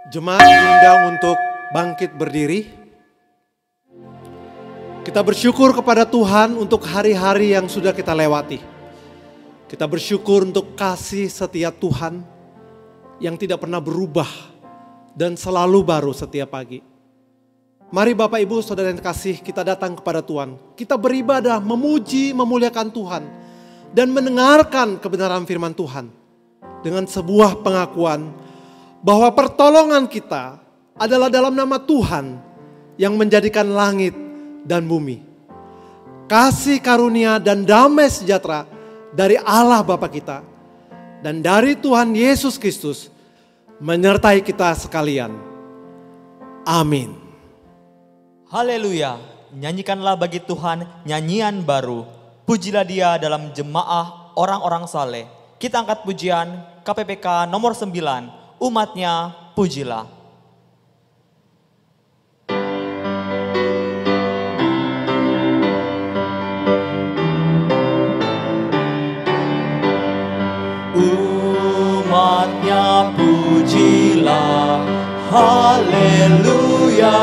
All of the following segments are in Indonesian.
Jemaat diundang untuk bangkit berdiri. Kita bersyukur kepada Tuhan untuk hari-hari yang sudah kita lewati. Kita bersyukur untuk kasih setia Tuhan yang tidak pernah berubah dan selalu baru setiap pagi. Mari Bapak Ibu Saudara yang kasih, kita datang kepada Tuhan. Kita beribadah, memuji, memuliakan Tuhan dan mendengarkan kebenaran firman Tuhan dengan sebuah pengakuan bahwa pertolongan kita adalah dalam nama Tuhan yang menjadikan langit dan bumi. Kasih karunia dan damai sejahtera dari Allah Bapa kita dan dari Tuhan Yesus Kristus menyertai kita sekalian. Amin. Haleluya, nyanyikanlah bagi Tuhan nyanyian baru. Pujilah Dia dalam jemaah orang-orang saleh. Kita angkat pujian KPPK nomor 9. Umatnya pujilah. Umatnya pujilah, haleluya,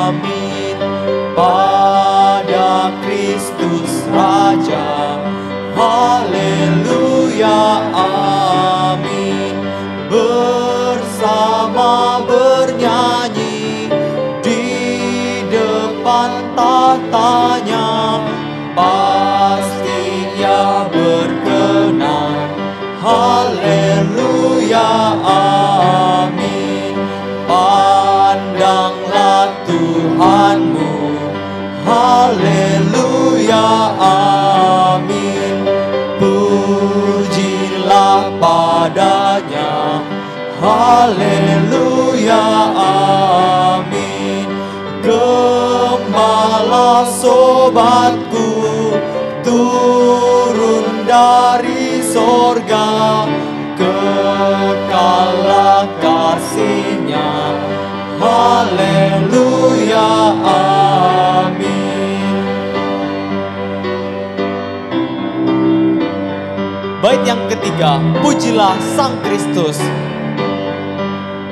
amin. Pada Kristus Raja, haleluya, amin. Bersama bernyanyi di depan tatanya, pasti Ia berkenan. Haleluya, amin. Pandanglah Tuhanmu, haleluya, amin. Pujilah padanya, haleluya, amin. Gembala sobatku turun dari sorga, kekalah kasih-Nya, haleluya, amin. Bait yang ketiga, pujilah Sang Kristus.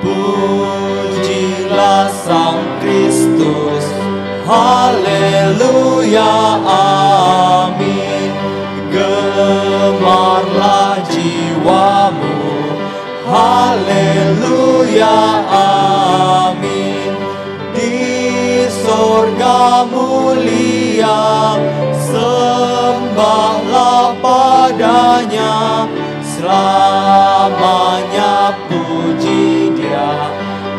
Pujilah Sang Kristus, haleluya, amin. Gemarlah jiwamu, haleluya, amin. Di sorga mulia, sembahlah padanya, selamanya puji Dia,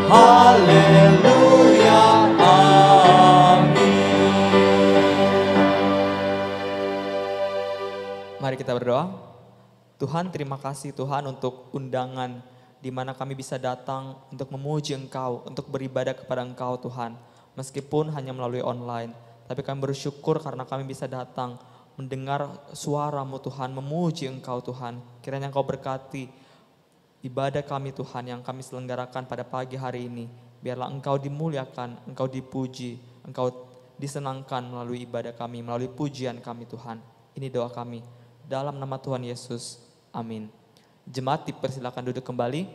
haleluya, amin. Mari kita berdoa. Tuhan, terima kasih Tuhan untuk undangan di mana kami bisa datang untuk memuji Engkau, untuk beribadah kepada Engkau Tuhan. Meskipun hanya melalui online, tapi kami bersyukur karena kami bisa datang mendengar suara-Mu Tuhan, memuji Engkau Tuhan. Kiranya Engkau berkati ibadah kami Tuhan yang kami selenggarakan pada pagi hari ini. Biarlah Engkau dimuliakan, Engkau dipuji, Engkau disenangkan melalui ibadah kami, melalui pujian kami Tuhan. Ini doa kami dalam nama Tuhan Yesus, amin. Jemaat dipersilakan duduk kembali.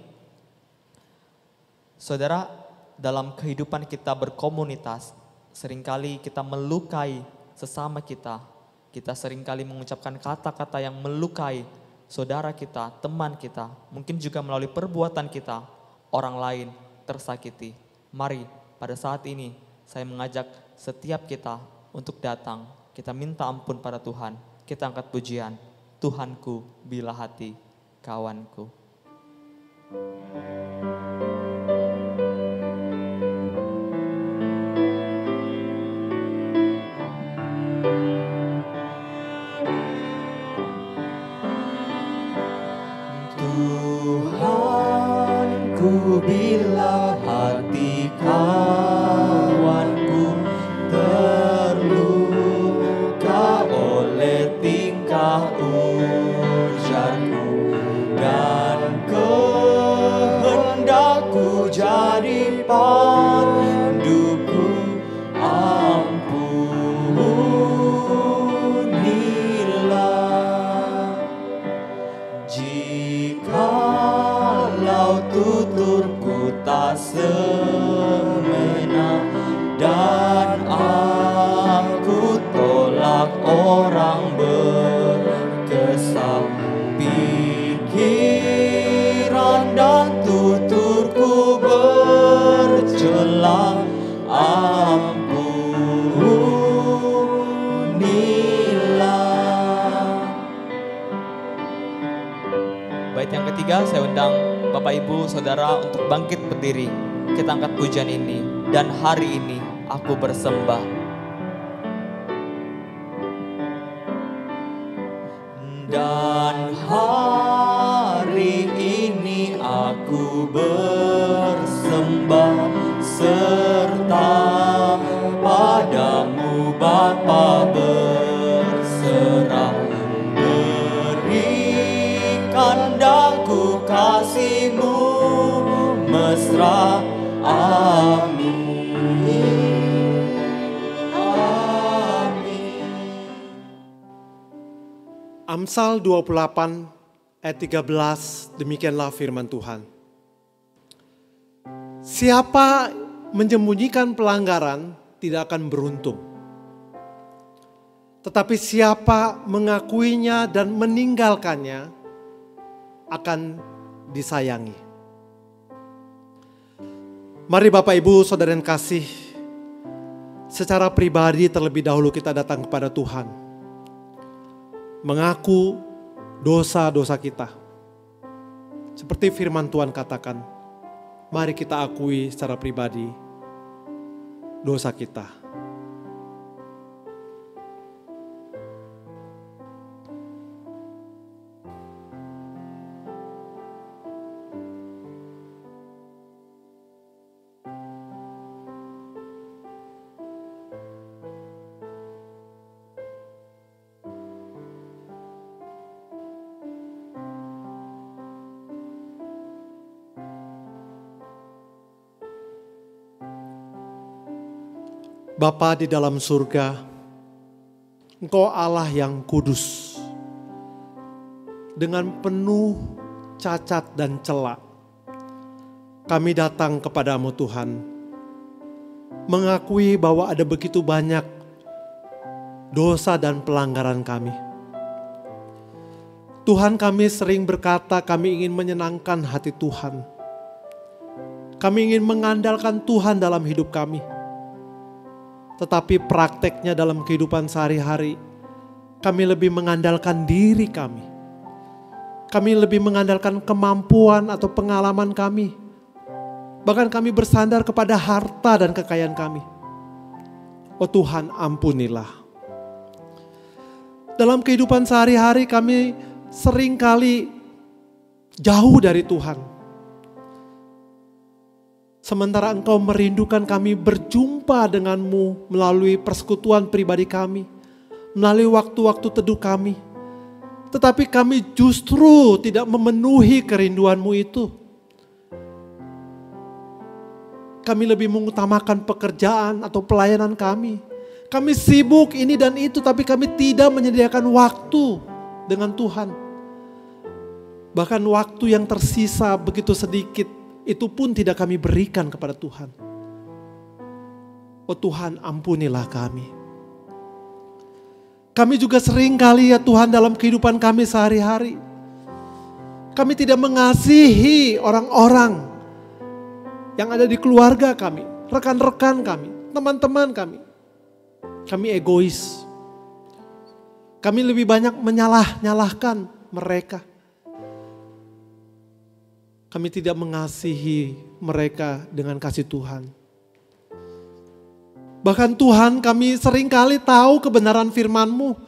Saudara, dalam kehidupan kita berkomunitas, seringkali kita melukai sesama kita. Kita seringkali mengucapkan kata-kata yang melukai saudara kita, teman kita. Mungkin juga melalui perbuatan kita, orang lain tersakiti. Mari pada saat ini saya mengajak setiap kita untuk datang. Kita minta ampun pada Tuhan. Kita angkat pujian, Tuhanku bila hati kawanku. Tuhanku bila hati kawanku terluka oleh tingkah ujarku dan kehendakku jadi panduku, ampunilah. Jikalau tuturku tak semena, dan aku tolak orang berkesan. Pikiran dan tuturku bercela, ampunilah. Bait yang ketiga, saya undang Bapak Ibu Saudara untuk bangkit berdiri. Kita angkat pujian ini. Dan hari ini aku bersembah. Dan hari ini aku bersembah serta padamu Bapa berserah. Berikan daku kasih-Mu mesra. Amin. Amsal 28 ayat 13, demikianlah firman Tuhan. Siapa menyembunyikan pelanggaran tidak akan beruntung. Tetapi siapa mengakuinya dan meninggalkannya akan disayangi. Mari Bapak Ibu Saudara yang kasih, secara pribadi terlebih dahulu kita datang kepada Tuhan. Mengaku dosa-dosa kita. Seperti firman Tuhan katakan, mari kita akui secara pribadi dosa kita. Bapa di dalam surga, Engkau Allah yang kudus, dengan penuh cacat dan celak. Kami datang kepadamu Tuhan, mengakui bahwa ada begitu banyak dosa dan pelanggaran kami. Tuhan, kami sering berkata kami ingin menyenangkan hati Tuhan. Kami ingin mengandalkan Tuhan dalam hidup kami. Tetapi prakteknya dalam kehidupan sehari-hari, kami lebih mengandalkan diri kami. Kami lebih mengandalkan kemampuan atau pengalaman kami. Bahkan kami bersandar kepada harta dan kekayaan kami. Oh Tuhan, ampunilah. Dalam kehidupan sehari-hari kami seringkali jauh dari Tuhan. Sementara Engkau merindukan kami berjumpa denganmu melalui persekutuan pribadi kami, melalui waktu-waktu teduh kami. Tetapi kami justru tidak memenuhi kerinduan-Mu itu. Kami lebih mengutamakan pekerjaan atau pelayanan kami. Kami sibuk ini dan itu, tapi kami tidak menyediakan waktu dengan Tuhan. Bahkan waktu yang tersisa begitu sedikit, itu pun tidak kami berikan kepada Tuhan. Oh Tuhan, ampunilah kami. Kami juga sering kali ya Tuhan dalam kehidupan kami sehari-hari, kami tidak mengasihi orang-orang yang ada di keluarga kami, rekan-rekan kami, teman-teman kami. Kami egois. Kami lebih banyak menyalah-nyalahkan mereka. Kami tidak mengasihi mereka dengan kasih Tuhan. Bahkan Tuhan, kami seringkali tahu kebenaran firman-Mu.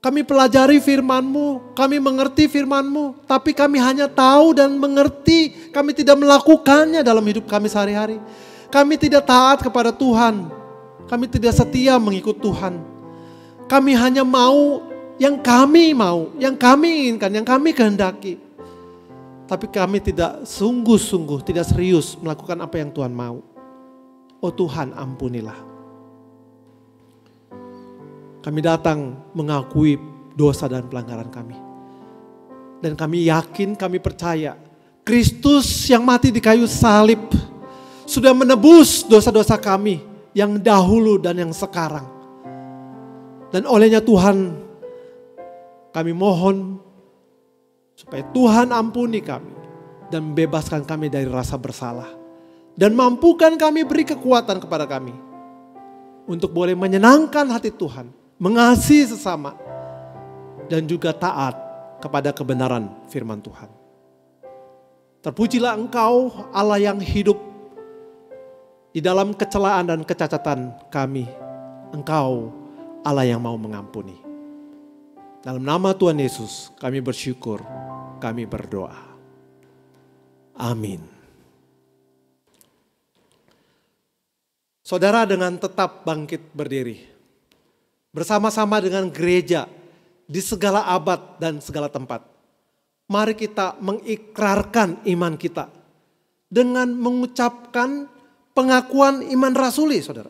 Kami pelajari firman-Mu, kami mengerti firman-Mu. Tapi kami hanya tahu dan mengerti, kami tidak melakukannya dalam hidup kami sehari-hari. Kami tidak taat kepada Tuhan. Kami tidak setia mengikut Tuhan. Kami hanya mau, yang kami inginkan, yang kami kehendaki. Tapi kami tidak sungguh-sungguh, tidak serius melakukan apa yang Tuhan mau. Oh Tuhan, ampunilah. Kami datang mengakui dosa dan pelanggaran kami. Dan kami yakin, kami percaya, Kristus yang mati di kayu salib sudah menebus dosa-dosa kami yang dahulu dan yang sekarang. Dan olehnya Tuhan, kami mohon supaya Tuhan ampuni kami dan bebaskan kami dari rasa bersalah. Dan mampukan kami, beri kekuatan kepada kami untuk boleh menyenangkan hati Tuhan, mengasihi sesama, dan juga taat kepada kebenaran firman Tuhan. Terpujilah Engkau Allah yang hidup di dalam kecelaan dan kecacatan kami. Engkau Allah yang mau mengampuni. Dalam nama Tuhan Yesus kami bersyukur, kami berdoa. Amin. Saudara, dengan tetap bangkit berdiri, bersama-sama dengan gereja di segala abad dan segala tempat, mari kita mengikrarkan iman kita dengan mengucapkan pengakuan iman rasuli, saudara.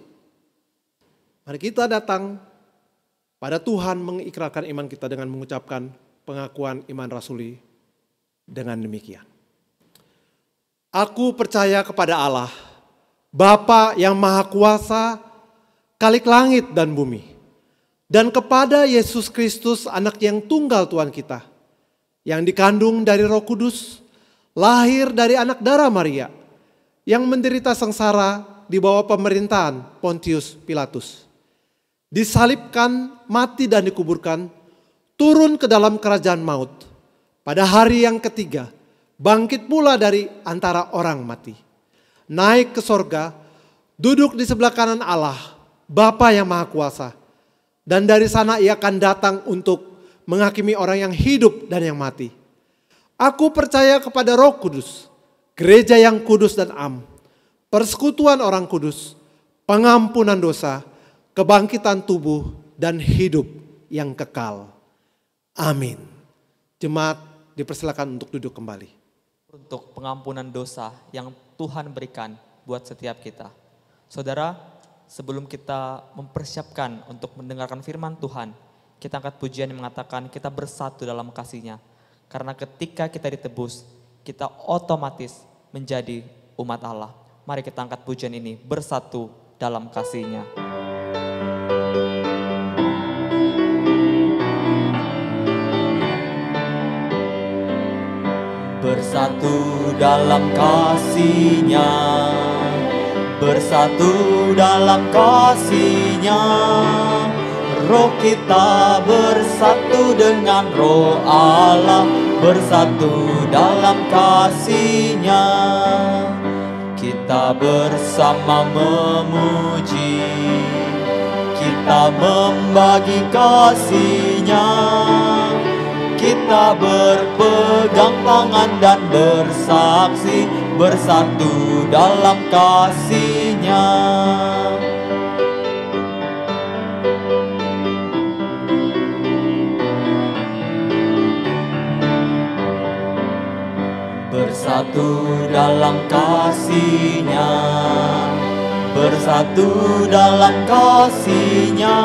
Mari kita datang pada Tuhan mengikrarkan iman kita dengan mengucapkan pengakuan iman rasuli dengan demikian. Aku percaya kepada Allah, Bapa yang Maha Kuasa, Khalik langit dan bumi, dan kepada Yesus Kristus, Anak yang tunggal Tuhan kita, yang dikandung dari Roh Kudus, lahir dari anak darah Maria, yang menderita sengsara di bawah pemerintahan Pontius Pilatus, disalibkan, mati dan dikuburkan, turun ke dalam kerajaan maut, pada hari yang ketiga bangkit pula dari antara orang mati, naik ke sorga, duduk di sebelah kanan Allah, Bapa yang Maha Kuasa, dan dari sana ia akan datang untuk menghakimi orang yang hidup dan yang mati. Aku percaya kepada Roh Kudus, gereja yang kudus dan am, persekutuan orang kudus, pengampunan dosa, kebangkitan tubuh, dan hidup yang kekal. Amin. Jemaat dipersilakan untuk duduk kembali. Untuk pengampunan dosa yang Tuhan berikan buat setiap kita. Saudara, sebelum kita mempersiapkan untuk mendengarkan firman Tuhan, kita angkat pujian yang mengatakan kita bersatu dalam kasih-Nya. Karena ketika kita ditebus, kita otomatis menjadi umat Allah. Mari kita angkat pujian ini, bersatu dalam kasih-Nya. Bersatu dalam kasih-Nya, bersatu dalam kasih-Nya. Roh kita bersatu dengan Roh Allah, bersatu dalam kasih-Nya. Kita bersama memuji, kita membagi kasih-Nya. Kita berpegang tangan dan bersaksi, bersatu dalam kasih-Nya. Bersatu dalam kasih-Nya, bersatu dalam kasih-Nya.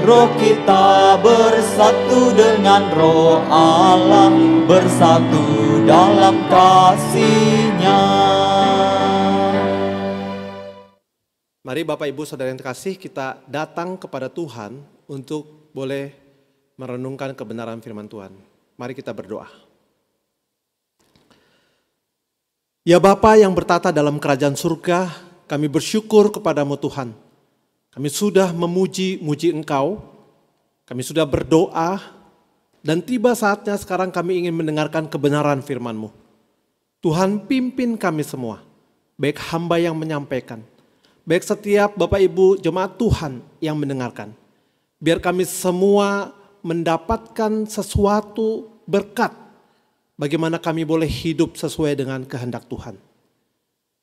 Roh kita bersatu dengan Roh Allah, bersatu dalam kasih-Nya. Mari Bapak Ibu Saudara yang terkasih, kita datang kepada Tuhan untuk boleh merenungkan kebenaran firman Tuhan. Mari kita berdoa. Ya Bapa yang bertata dalam kerajaan surga, kami bersyukur kepadamu Tuhan. Kami sudah memuji-muji Engkau, kami sudah berdoa, dan tiba saatnya sekarang kami ingin mendengarkan kebenaran firman-Mu. Tuhan pimpin kami semua, baik hamba yang menyampaikan, baik setiap Bapak Ibu jemaat Tuhan yang mendengarkan. Biar kami semua mendapatkan sesuatu berkat, bagaimana kami boleh hidup sesuai dengan kehendak Tuhan.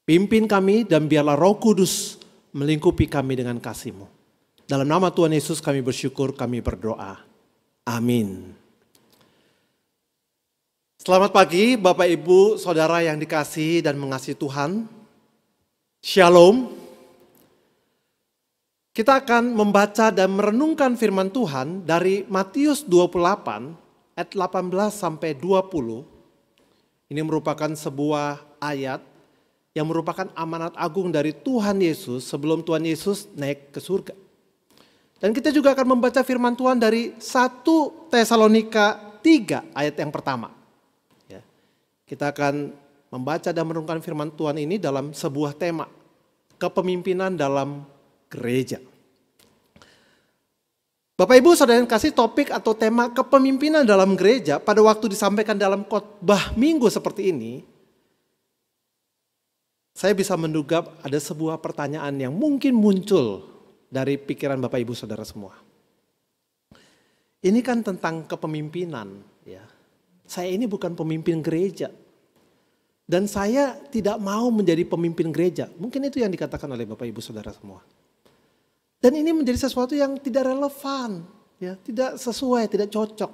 Pimpin kami dan biarlah Roh Kudus melingkupi kami dengan kasih-Mu. Dalam nama Tuhan Yesus kami bersyukur, kami berdoa. Amin. Selamat pagi Bapak Ibu Saudara yang dikasihi dan mengasihi Tuhan. Shalom. Kita akan membaca dan merenungkan firman Tuhan dari Matius 28 ayat 18 sampai 20. Ini merupakan sebuah ayat yang merupakan amanat agung dari Tuhan Yesus sebelum Tuhan Yesus naik ke surga. Dan kita juga akan membaca firman Tuhan dari 1 Tesalonika 3 ayat yang pertama. Ya. Kita akan membaca dan merenungkan firman Tuhan ini dalam sebuah tema, kepemimpinan dalam gereja. Bapak Ibu Saudara yang kasih, topik atau tema kepemimpinan dalam gereja pada waktu disampaikan dalam khotbah minggu seperti ini, saya bisa menduga ada sebuah pertanyaan yang mungkin muncul dari pikiran Bapak Ibu Saudara semua. Ini kan tentang kepemimpinan, ya. Saya ini bukan pemimpin gereja. Dan saya tidak mau menjadi pemimpin gereja. Mungkin itu yang dikatakan oleh Bapak Ibu Saudara semua. Dan ini menjadi sesuatu yang tidak relevan, ya, tidak sesuai, tidak cocok.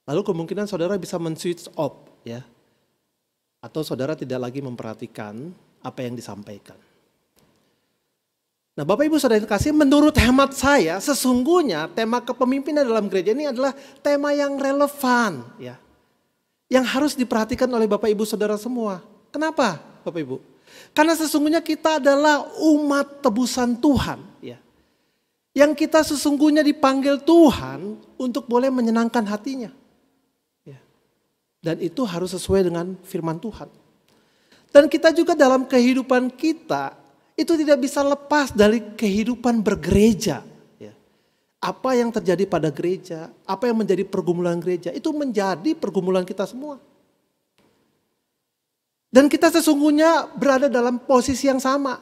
Lalu kemungkinan saudara bisa men-switch off, ya. Atau saudara tidak lagi memperhatikan apa yang disampaikan. Nah, Bapak Ibu Saudara yang kasih, menurut hemat saya sesungguhnya tema kepemimpinan dalam gereja ini adalah tema yang relevan, ya. Yang harus diperhatikan oleh Bapak Ibu Saudara semua. Kenapa Bapak Ibu? Karena sesungguhnya kita adalah umat tebusan Tuhan, ya. Yang kita sesungguhnya dipanggil Tuhan untuk boleh menyenangkan hatinya. Ya. Dan itu harus sesuai dengan firman Tuhan. Dan kita juga dalam kehidupan kita itu tidak bisa lepas dari kehidupan bergereja. Ya. Apa yang terjadi pada gereja, apa yang menjadi pergumulan gereja, itu menjadi pergumulan kita semua. Dan kita sesungguhnya berada dalam posisi yang sama.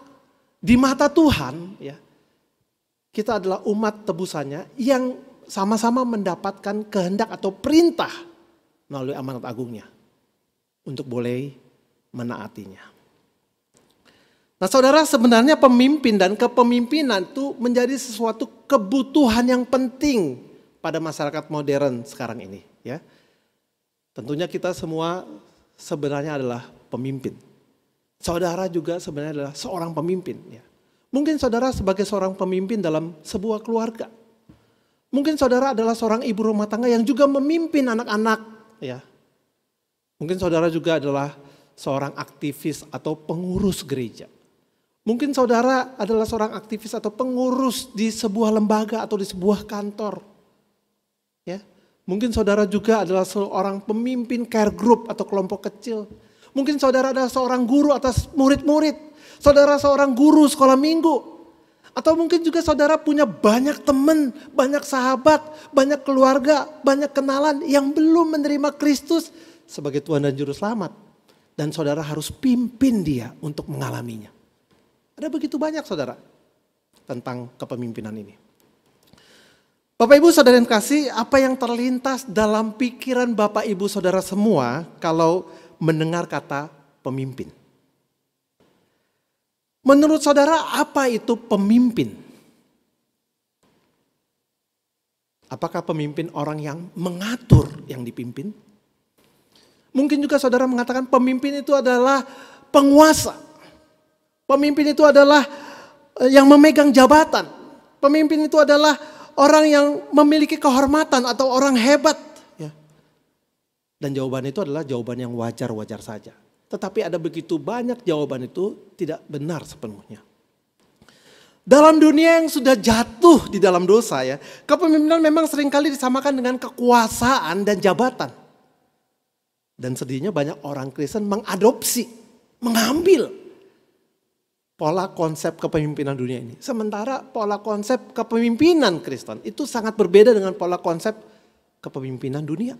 Di mata Tuhan, ya, kita adalah umat tebusannya yang sama-sama mendapatkan kehendak atau perintah melalui amanat agungnya untuk boleh menaatinya. Nah saudara, sebenarnya pemimpin dan kepemimpinan itu menjadi sesuatu kebutuhan yang penting pada masyarakat modern sekarang ini. Ya. Tentunya kita semua sebenarnya adalah pemimpin. Saudara juga sebenarnya adalah seorang pemimpin. Ya. Mungkin saudara sebagai seorang pemimpin dalam sebuah keluarga. Mungkin saudara adalah seorang ibu rumah tangga yang juga memimpin anak-anak. Ya. Mungkin saudara juga adalah seorang aktivis atau pengurus gereja. Mungkin saudara adalah seorang aktivis atau pengurus di sebuah lembaga atau di sebuah kantor. Ya. Mungkin saudara juga adalah seorang pemimpin care group atau kelompok kecil. Mungkin saudara adalah seorang guru atas murid-murid. Saudara seorang guru sekolah minggu. Atau mungkin juga saudara punya banyak teman, banyak sahabat, banyak keluarga, banyak kenalan yang belum menerima Kristus sebagai Tuhan dan Juru Selamat. Dan saudara harus pimpin dia untuk mengalaminya. Ada begitu banyak saudara tentang kepemimpinan ini. Bapak Ibu Saudara yang kasih, apa yang terlintas dalam pikiran Bapak Ibu Saudara semua kalau mendengar kata pemimpin? Menurut saudara apa itu pemimpin? Apakah pemimpin orang yang mengatur yang dipimpin? Mungkin juga saudara mengatakan pemimpin itu adalah penguasa. Pemimpin itu adalah yang memegang jabatan. Pemimpin itu adalah orang yang memiliki kehormatan atau orang hebat. Ya. Dan jawaban itu adalah jawaban yang wajar-wajar saja. Tetapi ada begitu banyak jawaban itu tidak benar sepenuhnya. Dalam dunia yang sudah jatuh di dalam dosa ya, kepemimpinan memang seringkali disamakan dengan kekuasaan dan jabatan. Dan sedihnya banyak orang Kristen mengadopsi, mengambil pola konsep kepemimpinan dunia ini. Sementara pola konsep kepemimpinan Kristen itu sangat berbeda dengan pola konsep kepemimpinan dunia.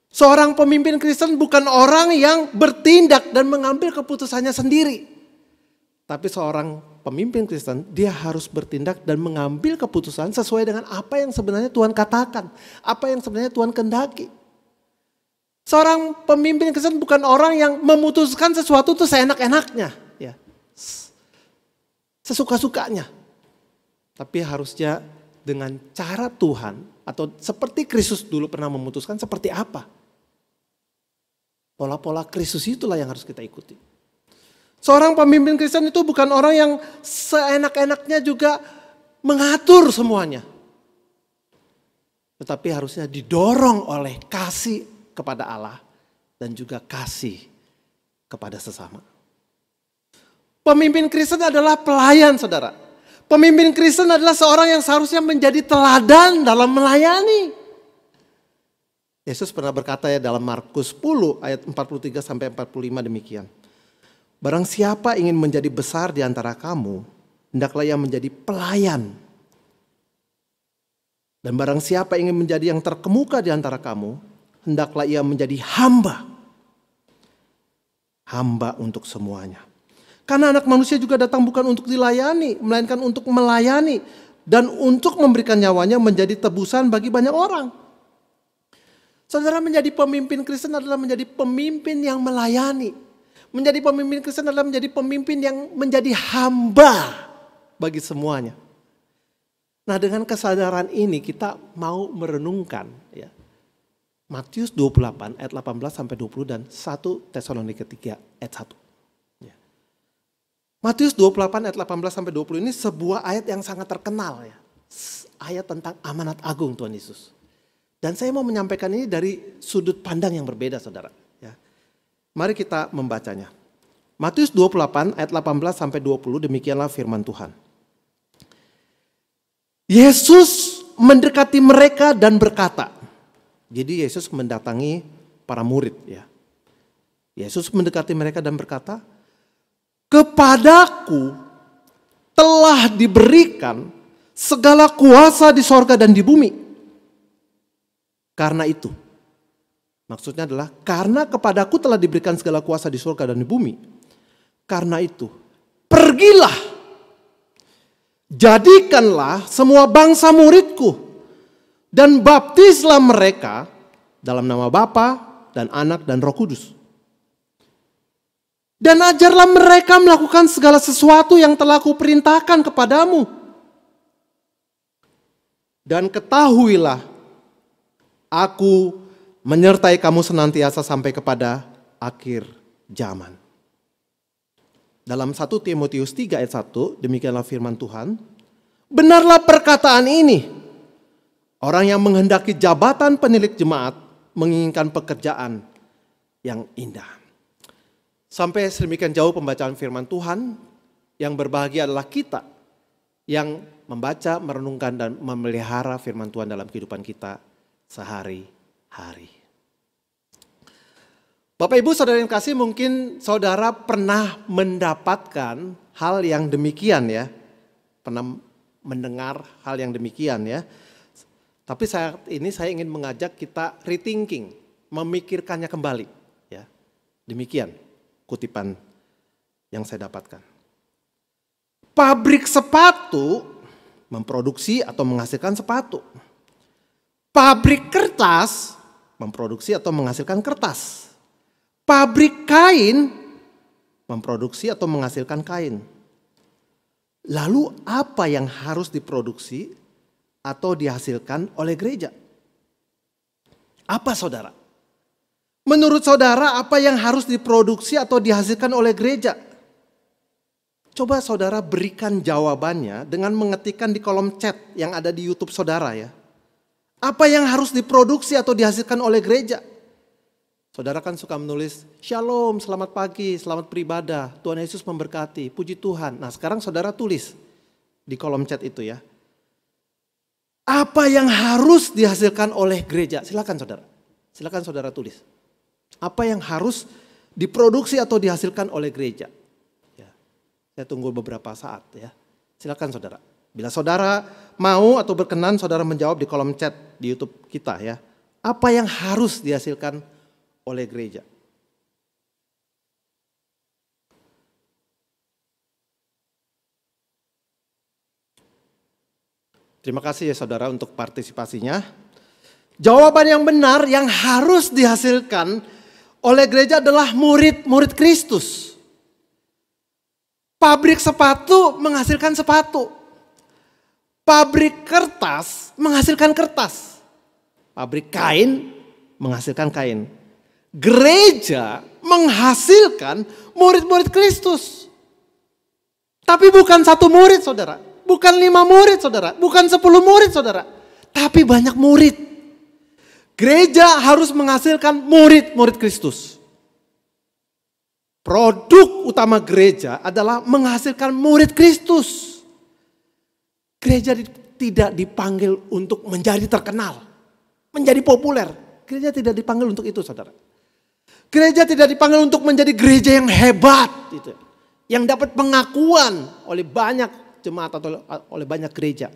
Seorang pemimpin Kristen bukan orang yang bertindak dan mengambil keputusannya sendiri. Tapi seorang pemimpin Kristen dia harus bertindak dan mengambil keputusan sesuai dengan apa yang sebenarnya Tuhan katakan. Apa yang sebenarnya Tuhan kehendaki. Seorang pemimpin Kristen bukan orang yang memutuskan sesuatu itu seenak-enaknya. Ya. Sesuka-sukanya. Tapi harusnya dengan cara Tuhan atau seperti Kristus dulu pernah memutuskan seperti apa. Pola-pola Kristus itulah yang harus kita ikuti. Seorang pemimpin Kristen itu bukan orang yang seenak-enaknya juga mengatur semuanya. Tetapi harusnya didorong oleh kasih kepada Allah dan juga kasih kepada sesama. Pemimpin Kristen adalah pelayan, saudara. Pemimpin Kristen adalah seorang yang seharusnya menjadi teladan dalam melayani. Yesus pernah berkata ya dalam Markus 10 ayat 43 sampai 45 demikian. Barang siapa ingin menjadi besar di antara kamu, hendaklah ia menjadi pelayan. Dan barang siapa ingin menjadi yang terkemuka di antara kamu, hendaklah ia menjadi hamba. Hamba untuk semuanya. Karena anak manusia juga datang bukan untuk dilayani, melainkan untuk melayani. Dan untuk memberikan nyawanya menjadi tebusan bagi banyak orang. Saudara, menjadi pemimpin Kristen adalah menjadi pemimpin yang melayani. Menjadi pemimpin Kristen adalah menjadi pemimpin yang menjadi hamba bagi semuanya. Nah, dengan kesadaran ini kita mau merenungkan ya. Matius 28 ayat 18 sampai 20 dan 1 Tesalonika 3 ayat 1. Ya. Matius 28 ayat 18 sampai 20 ini sebuah ayat yang sangat terkenal ya. Ayat tentang amanat agung Tuhan Yesus. Dan saya mau menyampaikan ini dari sudut pandang yang berbeda, saudara. Ya. Mari kita membacanya. Matius 28 ayat 18 sampai 20 demikianlah firman Tuhan. Yesus mendekati mereka dan berkata. Jadi Yesus mendatangi para murid ya. Yesus mendekati mereka dan berkata, "Kepadaku telah diberikan segala kuasa di sorga dan di bumi. Karena itu," maksudnya adalah karena kepadaku telah diberikan segala kuasa di sorga dan di bumi. Karena itu, pergilah, jadikanlah semua bangsa muridku. Dan baptislah mereka dalam nama Bapa dan Anak dan Roh Kudus. Dan ajarlah mereka melakukan segala sesuatu yang telah kuperintahkan kepadamu. Dan ketahuilah, aku menyertai kamu senantiasa sampai kepada akhir zaman. Dalam 1 Timotius 3 ayat 1, demikianlah firman Tuhan. Benarlah perkataan ini. Orang yang menghendaki jabatan penilik jemaat menginginkan pekerjaan yang indah. Sampai sedemikian jauh pembacaan firman Tuhan, yang berbahagia adalah kita yang membaca, merenungkan dan memelihara firman Tuhan dalam kehidupan kita sehari-hari. Bapak Ibu saudara yang kasih, mungkin saudara pernah mendapatkan hal yang demikian ya. Pernah mendengar hal yang demikian ya. Tapi saat ini saya ingin mengajak kita rethinking, memikirkannya kembali. Ya, demikian kutipan yang saya dapatkan. Pabrik sepatu memproduksi atau menghasilkan sepatu. Pabrik kertas memproduksi atau menghasilkan kertas. Pabrik kain memproduksi atau menghasilkan kain. Lalu apa yang harus diproduksi atau dihasilkan oleh gereja? Apa saudara? Menurut saudara apa yang harus diproduksi atau dihasilkan oleh gereja? Coba saudara berikan jawabannya dengan mengetikkan di kolom chat yang ada di YouTube saudara ya. Apa yang harus diproduksi atau dihasilkan oleh gereja? Saudara kan suka menulis, "Shalom, selamat pagi, selamat beribadah, Tuhan Yesus memberkati, puji Tuhan." Nah sekarang saudara tulis di kolom chat itu ya. Apa yang harus dihasilkan oleh gereja? Silakan saudara tulis. Apa yang harus diproduksi atau dihasilkan oleh gereja? Ya, saya tunggu beberapa saat ya. Silakan saudara. Bila saudara mau atau berkenan, saudara menjawab di kolom chat di YouTube kita ya. Apa yang harus dihasilkan oleh gereja? Terima kasih ya saudara untuk partisipasinya. Jawaban yang benar yang harus dihasilkan oleh gereja adalah murid-murid Kristus. Pabrik sepatu menghasilkan sepatu. Pabrik kertas menghasilkan kertas. Pabrik kain menghasilkan kain. Gereja menghasilkan murid-murid Kristus. Tapi bukan satu murid saudara. Bukan 5 murid saudara, bukan 10 murid saudara, tapi banyak murid. Gereja harus menghasilkan murid-murid Kristus. Produk utama gereja adalah menghasilkan murid Kristus. Gereja tidak dipanggil untuk menjadi terkenal, menjadi populer. Gereja tidak dipanggil untuk itu, saudara. Gereja tidak dipanggil untuk menjadi gereja yang hebat, gitu, yang dapat pengakuan oleh banyak jemaat atau oleh banyak gereja.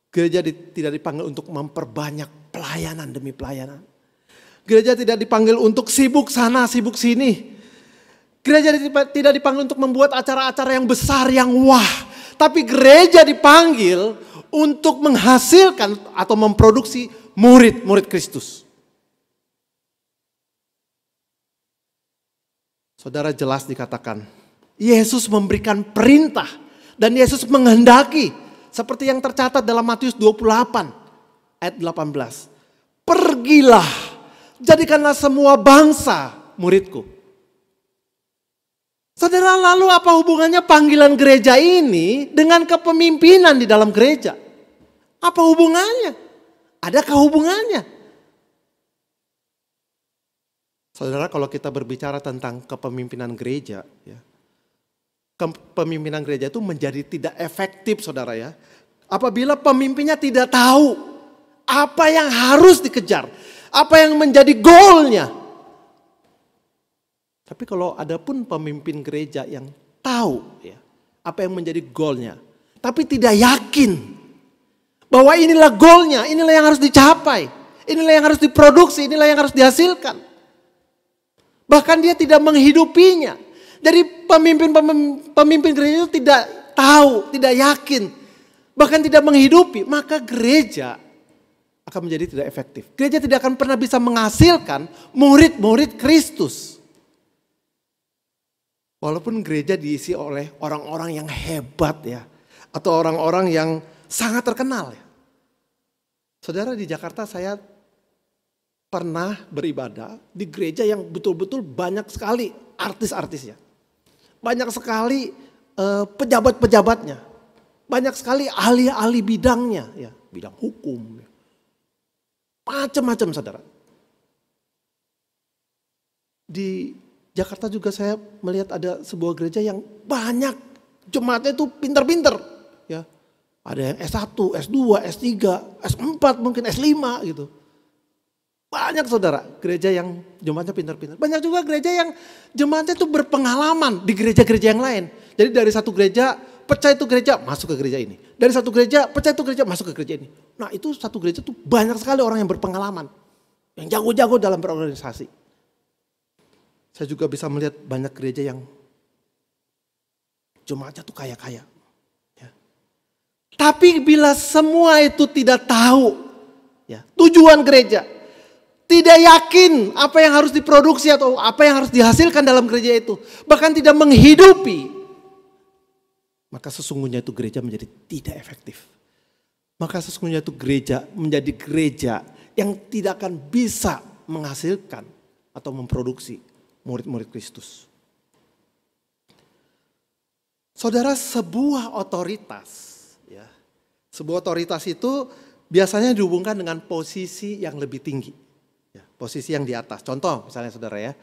Gereja tidak dipanggil untuk memperbanyak pelayanan demi pelayanan. Gereja tidak dipanggil untuk sibuk sana, sibuk sini. Gereja tidak dipanggil untuk membuat acara-acara yang besar, yang wah. Tapi gereja dipanggil untuk menghasilkan atau memproduksi murid-murid Kristus. Saudara, jelas dikatakan, Yesus memberikan perintah dan Yesus menghendaki seperti yang tercatat dalam Matius 28 ayat 18. Pergilah, jadikanlah semua bangsa muridku. Saudara, lalu apa hubungannya panggilan gereja ini dengan kepemimpinan di dalam gereja? Apa hubungannya? Adakah hubungannya? Saudara, kalau kita berbicara tentang kepemimpinan gereja, ya, kepemimpinan gereja itu menjadi tidak efektif, saudara ya. Apabila pemimpinnya tidak tahu apa yang harus dikejar, apa yang menjadi goalnya. Tapi kalau ada pun pemimpin gereja yang tahu ya, apa yang menjadi goalnya, tapi tidak yakin bahwa inilah goalnya, inilah yang harus dicapai, inilah yang harus diproduksi, inilah yang harus dihasilkan. Bahkan dia tidak menghidupinya. Jadi pemimpin gereja itu tidak tahu, tidak yakin, bahkan tidak menghidupi, maka gereja akan menjadi tidak efektif. Gereja tidak akan pernah bisa menghasilkan murid-murid Kristus. Walaupun gereja diisi oleh orang-orang yang hebat ya, atau orang-orang yang sangat terkenal ya. Saudara, di Jakarta saya pernah beribadah di gereja yang betul-betul banyak sekali artis-artisnya. Banyak sekali pejabat-pejabatnya. Banyak sekali ahli-ahli bidangnya, ya, bidang hukum. Macam-macam, saudara. Di Jakarta juga saya melihat ada sebuah gereja yang banyak jemaatnya itu pinter-pinter. Ya. Ada yang S1, S2, S3, S4, mungkin S5 gitu. Banyak, saudara, gereja yang jemaatnya pintar-pintar. Banyak juga gereja yang jemaatnya itu berpengalaman di gereja-gereja yang lain. Jadi dari satu gereja, pecah itu gereja, masuk ke gereja ini. Dari satu gereja, pecah itu gereja, masuk ke gereja ini. Nah, itu satu gereja itu banyak sekali orang yang berpengalaman. Yang jago-jago dalam berorganisasi. Saya juga bisa melihat banyak gereja yang jemaatnya tuh kaya-kaya. Ya. Tapi bila semua itu tidak tahu ya, tujuan gereja, tidak yakin apa yang harus diproduksi atau apa yang harus dihasilkan dalam gereja itu, bahkan tidak menghidupi, maka sesungguhnya itu gereja menjadi tidak efektif. Maka sesungguhnya itu gereja menjadi gereja yang tidak akan bisa menghasilkan atau memproduksi murid-murid Kristus. Saudara, sebuah otoritas, ya, sebuah otoritas itu biasanya dihubungkan dengan posisi yang lebih tinggi. Ya, posisi yang di atas. Contoh misalnya, saudara ya,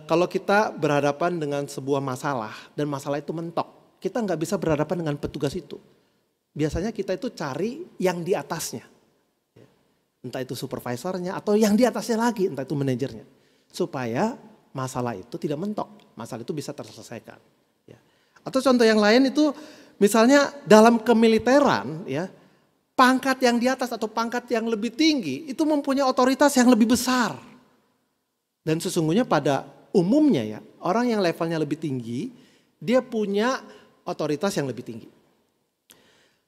kalau kita berhadapan dengan sebuah masalah dan masalah itu mentok, kita nggak bisa berhadapan dengan petugas itu. Biasanya kita itu cari yang di atasnya, ya. Entah itu supervisornya atau yang di atasnya lagi, entah itu manajernya, supaya masalah itu tidak mentok, masalah itu bisa terselesaikan. Ya. Atau contoh yang lain itu, misalnya dalam kemiliteran, ya. Pangkat yang di atas atau pangkat yang lebih tinggi itu mempunyai otoritas yang lebih besar. Dan sesungguhnya pada umumnya ya, orang yang levelnya lebih tinggi, dia punya otoritas yang lebih tinggi.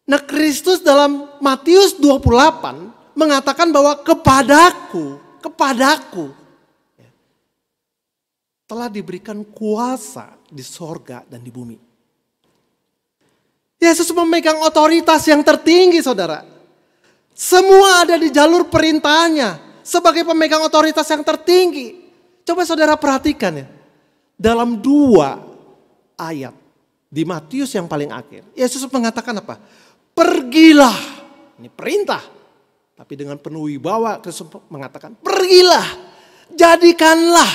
Nah, Kristus dalam Matius 28 mengatakan bahwa kepadaku telah diberikan kuasa di sorga dan di bumi. Yesus memegang otoritas yang tertinggi, saudara. Semua ada di jalur perintahnya sebagai pemegang otoritas yang tertinggi. Coba saudara perhatikan ya. Dalam 2 ayat di Matius yang paling akhir, Yesus mengatakan apa? Pergilah. Ini perintah. Tapi dengan penuh wibawa Kristus mengatakan, pergilah. Jadikanlah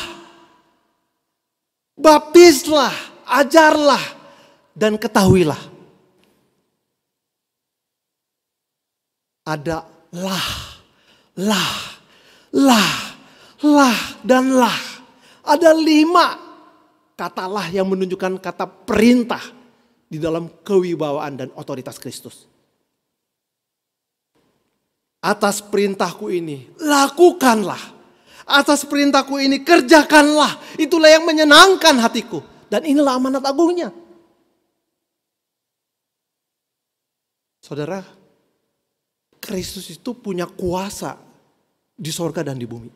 Baptislah, ajarlah, dan ketahuilah. Ada lah, dan lah. Ada 5 kata lah yang menunjukkan kata perintah di dalam kewibawaan dan otoritas Kristus. Atas perintahku ini, lakukanlah. Atas perintahku ini, kerjakanlah. Itulah yang menyenangkan hatiku. Dan inilah amanat agungnya. Saudara, Kristus itu punya kuasa di sorga dan di bumi.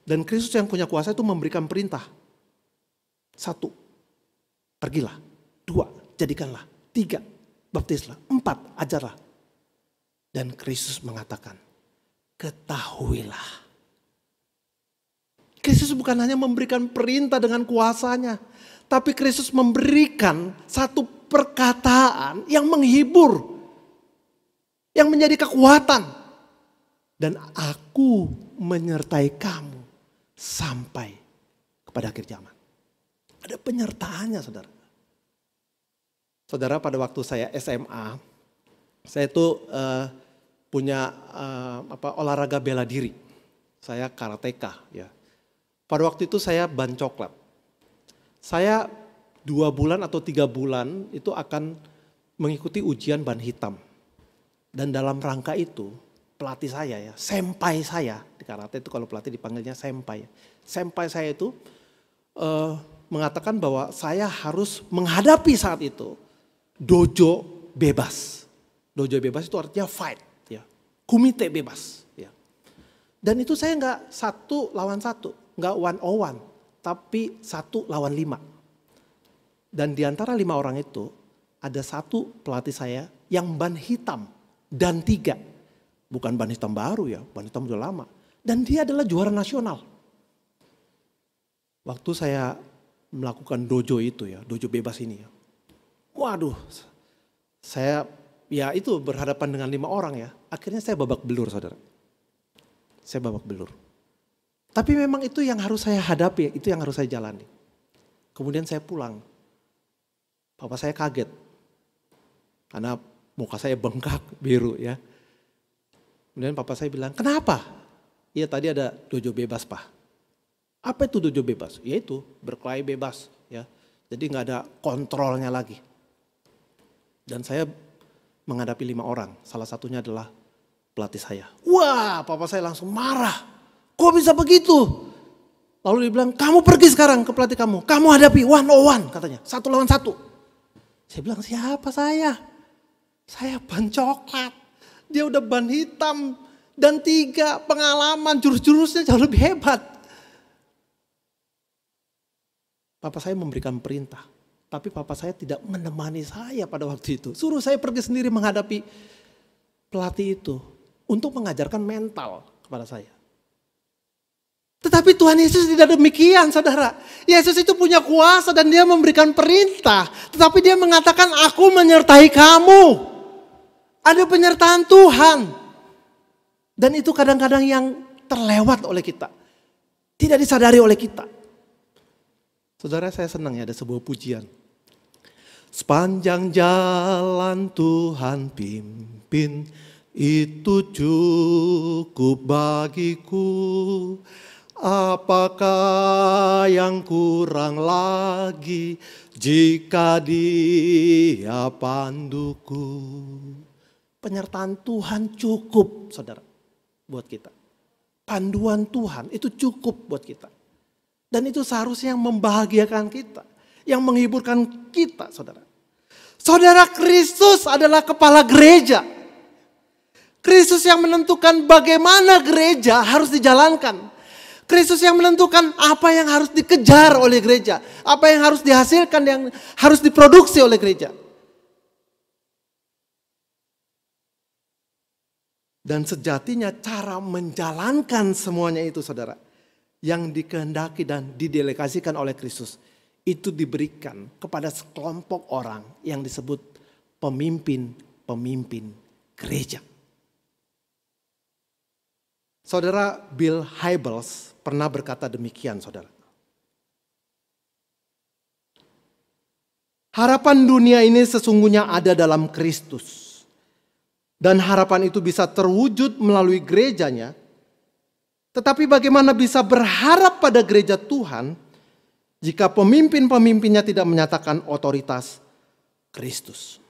Dan Kristus yang punya kuasa itu memberikan perintah. 1, pergilah. 2, jadikanlah. 3, baptislah. 4, ajarlah. Dan Kristus mengatakan, ketahuilah. Kristus bukan hanya memberikan perintah dengan kuasanya. Tapi Kristus memberikan satu perkataan yang menghibur. Yang menjadi kekuatan. Dan aku menyertai kamu sampai kepada akhir zaman. Ada penyertaannya, saudara. Saudara, pada waktu saya SMA, saya itu punya olahraga bela diri. Saya karateka, ya. Pada waktu itu saya ban coklat. Saya 2 bulan atau 3 bulan itu akan mengikuti ujian ban hitam. Dan dalam rangka itu, pelatih saya ya, senpai saya di karate itu kalau pelatih dipanggilnya senpai. Senpai saya itu mengatakan bahwa saya harus menghadapi saat itu dojo bebas. Dojo bebas itu artinya fight, ya, kumite bebas. Ya. Dan itu saya nggak 1 lawan 1, nggak 1-on-1, tapi 1 lawan 5. Dan di antara 5 orang itu ada 1 pelatih saya yang ban hitam dan 3. Bukan ban hitam baru ya, ban hitam udah lama. Dan dia adalah juara nasional. Waktu saya melakukan dojo itu ya, dojo bebas ini ya. Waduh, saya ya itu berhadapan dengan 5 orang ya. Akhirnya saya babak belur, saudara. Saya babak belur. Tapi memang itu yang harus saya hadapi, itu yang harus saya jalani. Kemudian saya pulang. Papa saya kaget. Karena muka saya bengkak biru ya. Kemudian papa saya bilang, kenapa? Iya tadi ada dojo bebas, Pak. Apa itu dojo bebas? Yaitu berkelahi bebas, ya. Jadi nggak ada kontrolnya lagi. Dan saya menghadapi 5 orang. Salah satunya adalah pelatih saya. Wah, papa saya langsung marah. Kok bisa begitu? Lalu dia bilang, kamu pergi sekarang ke pelatih kamu. Kamu hadapi 1-on-1 katanya, 1 lawan 1. Saya bilang, siapa saya? Saya ban coklat. Dia udah ban hitam dan 3 pengalaman, jurus-jurusnya jauh lebih hebat. Papa saya memberikan perintah, tapi papa saya tidak menemani saya pada waktu itu. Suruh saya pergi sendiri menghadapi pelatih itu untuk mengajarkan mental kepada saya. Tetapi Tuhan Yesus tidak demikian, saudara. Yesus itu punya kuasa dan dia memberikan perintah. Tetapi dia mengatakan, aku menyertai kamu. Ada penyertaan Tuhan. Dan itu kadang-kadang yang terlewat oleh kita. Tidak disadari oleh kita. Saudara, saya senang ya ada sebuah pujian. Sepanjang jalan Tuhan pimpin, itu cukup bagiku. Apakah yang kurang lagi jika Dia panduku? Penyertaan Tuhan cukup, saudara, buat kita. Panduan Tuhan itu cukup buat kita. Dan itu seharusnya yang membahagiakan kita. Yang menghiburkan kita, saudara. Saudara, Kristus adalah kepala gereja. Kristus yang menentukan bagaimana gereja harus dijalankan. Kristus yang menentukan apa yang harus dikejar oleh gereja. Apa yang harus dihasilkan, yang harus diproduksi oleh gereja. Dan sejatinya cara menjalankan semuanya itu, saudara, yang dikehendaki dan didelegasikan oleh Kristus, itu diberikan kepada sekelompok orang yang disebut pemimpin-pemimpin gereja. Saudara, Bill Hybels pernah berkata demikian, saudara. Harapan dunia ini sesungguhnya ada dalam Kristus. Dan harapan itu bisa terwujud melalui gerejanya. Tetapi bagaimana bisa berharap pada gereja Tuhan jika pemimpin-pemimpinnya tidak menyatakan otoritas Kristus?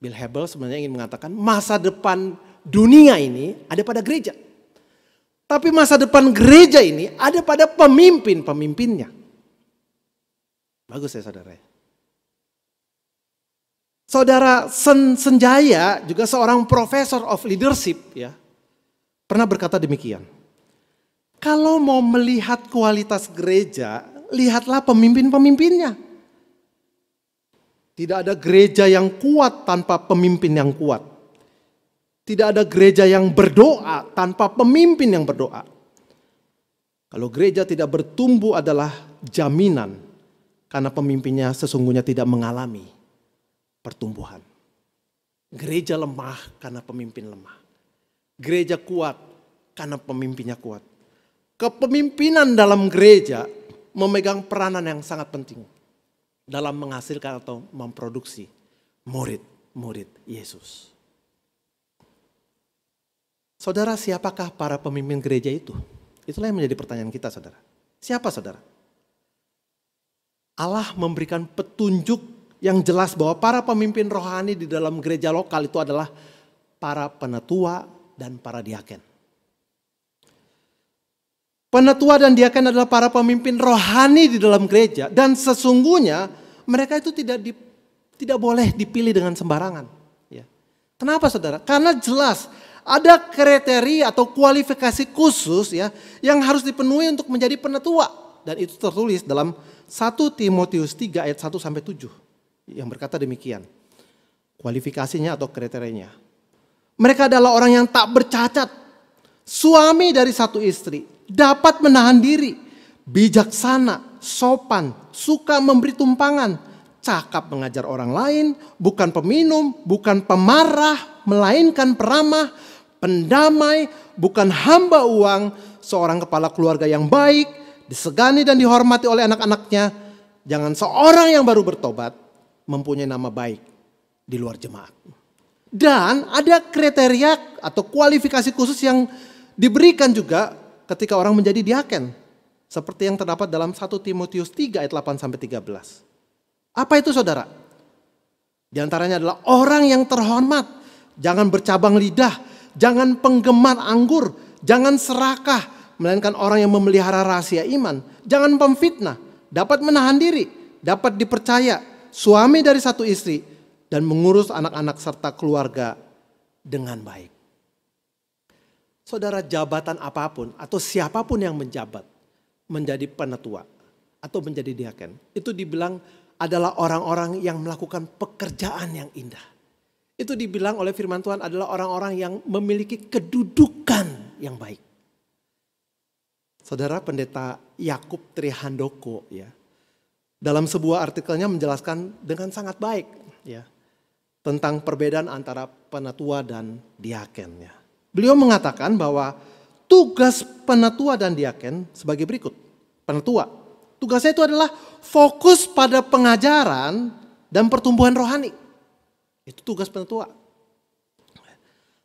Bill Hybels sebenarnya ingin mengatakan masa depan dunia ini ada pada gereja. Tapi masa depan gereja ini ada pada pemimpin-pemimpinnya. Bagus ya saudara. Saudara Senjaya juga seorang professor of leadership ya, pernah berkata demikian. Kalau mau melihat kualitas gereja, lihatlah pemimpin-pemimpinnya. Tidak ada gereja yang kuat tanpa pemimpin yang kuat. Tidak ada gereja yang berdoa tanpa pemimpin yang berdoa. Kalau gereja tidak bertumbuh adalah jaminan karena pemimpinnya sesungguhnya tidak mengalami pertumbuhan. Gereja lemah karena pemimpin lemah. Gereja kuat karena pemimpinnya kuat. Kepemimpinan dalam gereja memegang peranan yang sangat penting dalam menghasilkan atau memproduksi murid-murid Yesus. Saudara, siapakah para pemimpin gereja itu? Itulah yang menjadi pertanyaan kita, saudara. Siapa, saudara? Allah memberikan petunjuk yang jelas bahwa para pemimpin rohani di dalam gereja lokal itu adalah para penatua dan para diaken. Penatua dan diaken adalah para pemimpin rohani di dalam gereja, dan sesungguhnya mereka itu tidak boleh dipilih dengan sembarangan. Ya. Kenapa, saudara? Karena jelas ada kriteria atau kualifikasi khusus ya yang harus dipenuhi untuk menjadi penatua, dan itu tertulis dalam 1 Timotius 3 ayat 1 sampai 7 yang berkata demikian. Kualifikasinya atau kriterianya. Mereka adalah orang yang tak bercacat, suami dari satu istri, dapat menahan diri, bijaksana, sopan, suka memberi tumpangan, cakap mengajar orang lain, bukan peminum, bukan pemarah, melainkan peramah, pendamai, bukan hamba uang, seorang kepala keluarga yang baik, disegani dan dihormati oleh anak-anaknya. Jangan seorang yang baru bertobat mempunyai nama baik di luar jemaat. Dan ada kriteria atau kualifikasi khusus yang diberikan juga ketika orang menjadi diaken. Seperti yang terdapat dalam 1 Timotius 3 ayat 8 sampai 13. Apa itu, saudara? Di antaranya adalah orang yang terhormat, jangan bercabang lidah, jangan penggemar anggur, jangan serakah, melainkan orang yang memelihara rahasia iman, jangan pemfitnah, dapat menahan diri, dapat dipercaya, suami dari satu istri, dan mengurus anak-anak serta keluarga dengan baik. Saudara, jabatan apapun atau siapapun yang menjabat menjadi penatua atau menjadi diaken, itu dibilang adalah orang-orang yang melakukan pekerjaan yang indah. Itu dibilang oleh firman Tuhan adalah orang-orang yang memiliki kedudukan yang baik. Saudara, pendeta Yakub Trihandoko ya, dalam sebuah artikelnya menjelaskan dengan sangat baik ya tentang perbedaan antara penatua dan diaken ya. Beliau mengatakan bahwa tugas penatua dan diaken sebagai berikut. Penatua, tugasnya itu adalah fokus pada pengajaran dan pertumbuhan rohani. Itu tugas penatua.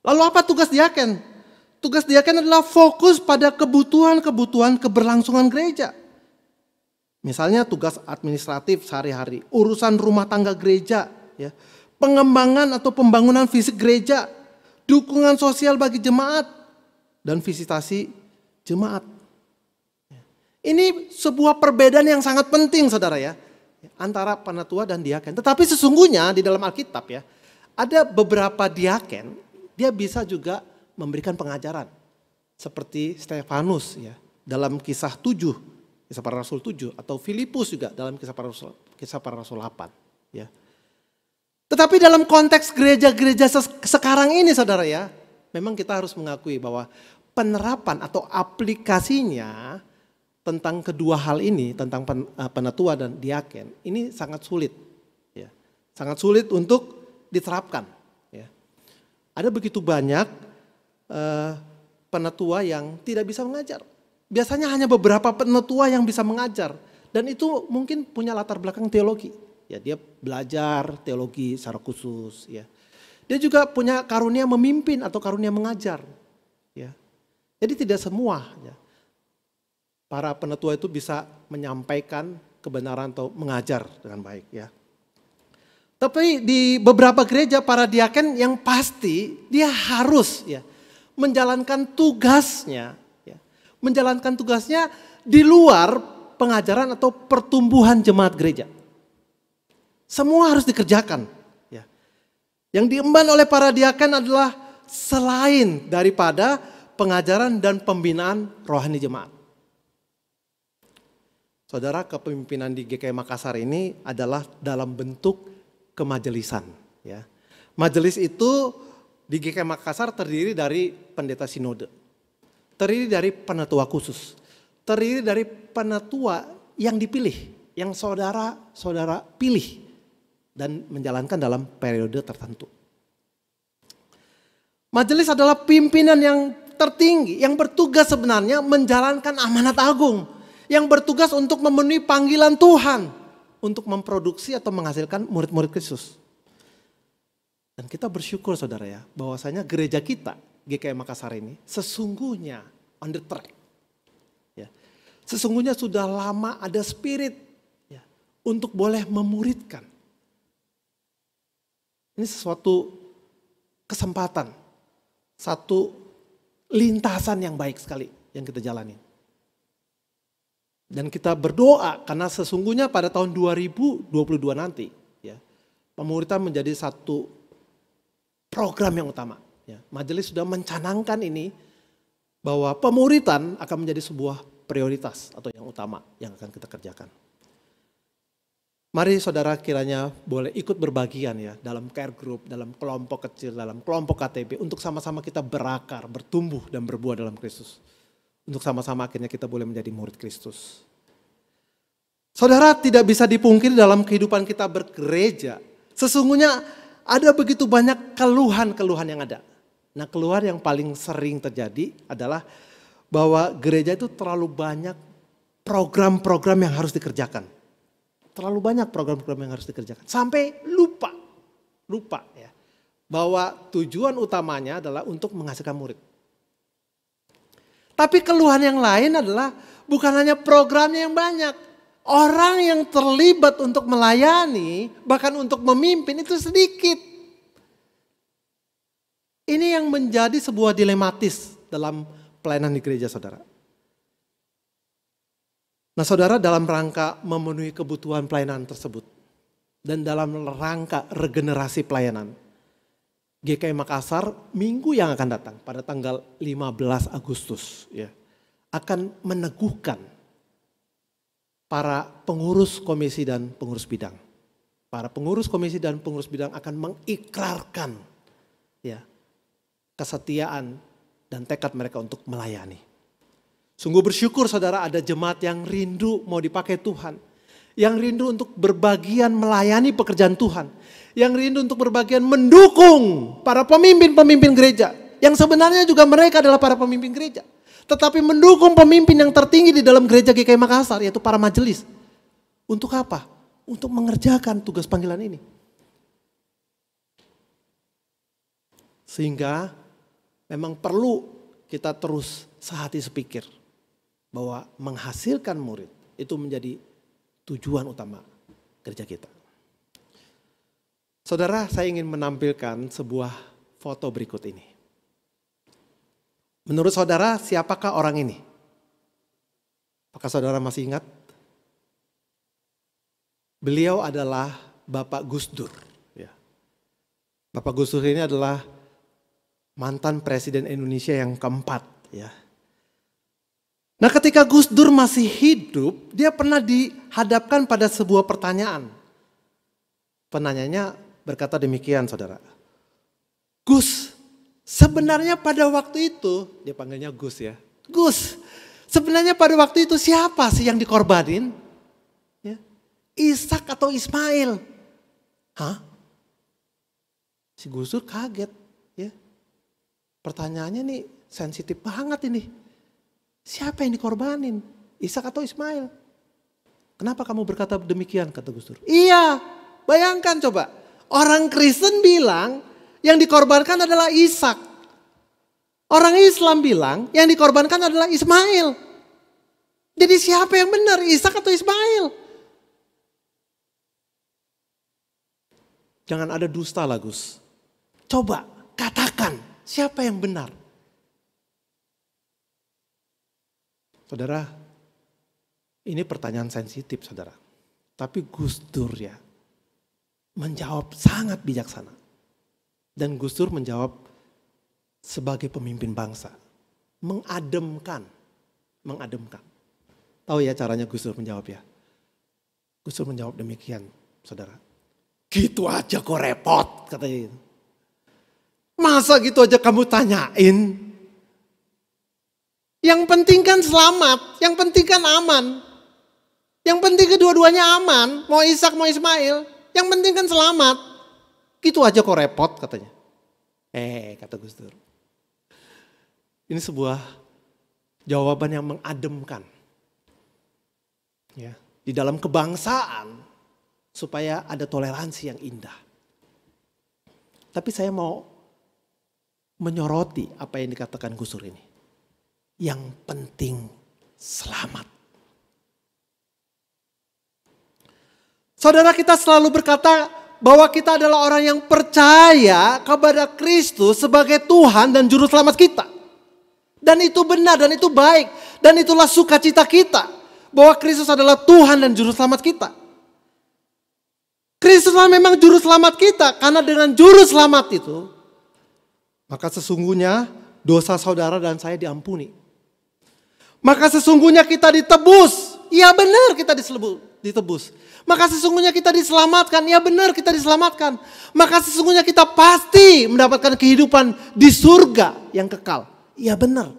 Lalu apa tugas diaken? Tugas diaken adalah fokus pada kebutuhan-kebutuhan keberlangsungan gereja. Misalnya tugas administratif sehari-hari, urusan rumah tangga gereja, ya, pengembangan atau pembangunan fisik gereja, dukungan sosial bagi jemaat, dan visitasi jemaat. Ini sebuah perbedaan yang sangat penting, saudara ya, antara penatua dan diaken. Tetapi sesungguhnya di dalam Alkitab ya, ada beberapa diaken, dia bisa juga memberikan pengajaran. Seperti Stefanus ya, dalam kisah 7. Kisah para Rasul 7 atau Filipus juga dalam kisah para Rasul 8 ya. Tetapi dalam konteks gereja-gereja sekarang ini, saudara ya, memang kita harus mengakui bahwa penerapan atau aplikasinya tentang kedua hal ini, tentang penatua dan diaken, ini sangat sulit ya. Sangat sulit untuk diterapkan ya. Ada begitu banyak penatua yang tidak bisa mengajar. Biasanya hanya beberapa penatua yang bisa mengajar. Dan itu mungkin punya latar belakang teologi. Ya, dia belajar teologi secara khusus. Ya, dia juga punya karunia memimpin atau karunia mengajar. Ya, jadi tidak semua ya, para penetua itu bisa menyampaikan kebenaran atau mengajar dengan baik. Ya. Tapi di beberapa gereja para diaken yang pasti dia harus ya menjalankan tugasnya, ya, menjalankan tugasnya di luar pengajaran atau pertumbuhan jemaat gereja. Semua harus dikerjakan. Ya. Yang diemban oleh para diaken adalah selain daripada pengajaran dan pembinaan rohani jemaat. Saudara, kepemimpinan di GKI Makassar ini adalah dalam bentuk kemajelisan. Ya. Majelis itu di GKI Makassar terdiri dari pendeta sinode, terdiri dari penetua khusus, terdiri dari penetua yang dipilih, yang saudara pilih dan menjalankan dalam periode tertentu. Majelis adalah pimpinan yang tertinggi, yang bertugas sebenarnya menjalankan amanat agung, yang bertugas untuk memenuhi panggilan Tuhan, untuk memproduksi atau menghasilkan murid-murid Kristus. Dan kita bersyukur saudara ya, bahwasanya gereja kita, GKI Makassar ini sesungguhnya on the track. Ya. Sesungguhnya sudah lama ada spirit ya, untuk boleh memuridkan. Ini sesuatu kesempatan, satu lintasan yang baik sekali yang kita jalani. Dan kita berdoa karena sesungguhnya pada tahun 2022 nanti ya, pemuridan menjadi satu program yang utama. Ya, majelis sudah mencanangkan ini bahwa pemuridan akan menjadi sebuah prioritas atau yang utama yang akan kita kerjakan. Mari saudara kiranya boleh ikut berbagian ya dalam care group, dalam kelompok kecil, dalam kelompok KTB untuk sama-sama kita berakar, bertumbuh dan berbuah dalam Kristus. Untuk sama-sama akhirnya kita boleh menjadi murid Kristus. Saudara, tidak bisa dipungkiri dalam kehidupan kita bergereja. Sesungguhnya ada begitu banyak keluhan-keluhan yang ada. Nah, keluhan yang paling sering terjadi adalah bahwa gereja itu terlalu banyak program-program yang harus dikerjakan. Terlalu banyak program-program yang harus dikerjakan. Sampai lupa ya. Bahwa tujuan utamanya adalah untuk menghasilkan murid. Tapi keluhan yang lain adalah bukan hanya programnya yang banyak. Orang yang terlibat untuk melayani, bahkan untuk memimpin itu sedikit. Ini yang menjadi sebuah dilematis dalam pelayanan di gereja saudara. Nah saudara, dalam rangka memenuhi kebutuhan pelayanan tersebut dan dalam rangka regenerasi pelayanan, GKI Makassar minggu yang akan datang pada tanggal 15 Agustus ya, akan meneguhkan para pengurus komisi dan pengurus bidang. Para pengurus komisi dan pengurus bidang akan mengikrarkan ya, kesetiaan dan tekad mereka untuk melayani. Sungguh bersyukur saudara ada jemaat yang rindu mau dipakai Tuhan. Yang rindu untuk berbagian melayani pekerjaan Tuhan. Yang rindu untuk berbagian mendukung para pemimpin-pemimpin gereja. Yang sebenarnya juga mereka adalah para pemimpin gereja. Tetapi mendukung pemimpin yang tertinggi di dalam gereja GKI Makassar, yaitu para majelis. Untuk apa? Untuk mengerjakan tugas panggilan ini. Sehingga memang perlu kita terus sehati sepikir bahwa menghasilkan murid itu menjadi tujuan utama gereja kita. Saudara, saya ingin menampilkan sebuah foto berikut ini. Menurut saudara, siapakah orang ini? Apakah saudara masih ingat? Beliau adalah Bapak Gus Dur. Ya. Bapak Gus Dur ini adalah mantan Presiden Indonesia yang keempat. Ya. Nah, ketika Gus Dur masih hidup, dia pernah dihadapkan pada sebuah pertanyaan. Penanyanya berkata demikian, saudara. Gus, sebenarnya pada waktu itu, dia panggilnya Gus ya. Gus, sebenarnya pada waktu itu siapa sih yang dikorbanin? Ya. Ishak atau Ismail? Hah? Si Gus Dur kaget. Ya. Pertanyaannya nih sensitif banget ini. Siapa yang dikorbanin? Ishak atau Ismail? Kenapa kamu berkata demikian, kata Gus Dur? Iya, Bayangkan coba. Orang Kristen bilang yang dikorbankan adalah Ishak. Orang Islam bilang yang dikorbankan adalah Ismail. Jadi siapa yang benar, Ishak atau Ismail? Jangan ada dusta lah Gus. Coba katakan siapa yang benar. Saudara, ini pertanyaan sensitif saudara. Tapi Gus Dur ya menjawab sangat bijaksana. Dan Gus Dur menjawab sebagai pemimpin bangsa. Mengademkan. Tahu ya caranya Gus Dur menjawab ya? Gus Dur menjawab demikian saudara. Gitu aja kok repot katanya. Masa gitu aja kamu tanyain? Yang penting kan selamat, yang penting kan aman. Yang penting kedua-duanya aman, mau Ishak mau Ismail. Yang penting kan selamat. Gitu aja kok repot katanya. Kata Gus Dur. Ini sebuah jawaban yang mengademkan. Ya, di dalam kebangsaan supaya ada toleransi yang indah. Tapi saya mau menyoroti apa yang dikatakan Gus Dur ini. Yang penting selamat. Saudara, kita selalu berkata bahwa kita adalah orang yang percaya kepada Kristus sebagai Tuhan dan Juru Selamat kita. Dan itu benar dan itu baik. Dan itulah sukacita kita. Bahwa Kristus adalah Tuhan dan Juru Selamat kita. Kristuslah memang Juru Selamat kita. Karena dengan Juru Selamat itu, maka sesungguhnya dosa saudara dan saya diampuni. Maka sesungguhnya kita ditebus. Ya benar kita ditebus. Maka sesungguhnya kita diselamatkan. Ya benar kita diselamatkan. Maka sesungguhnya kita pasti mendapatkan kehidupan di surga yang kekal. Ya benar.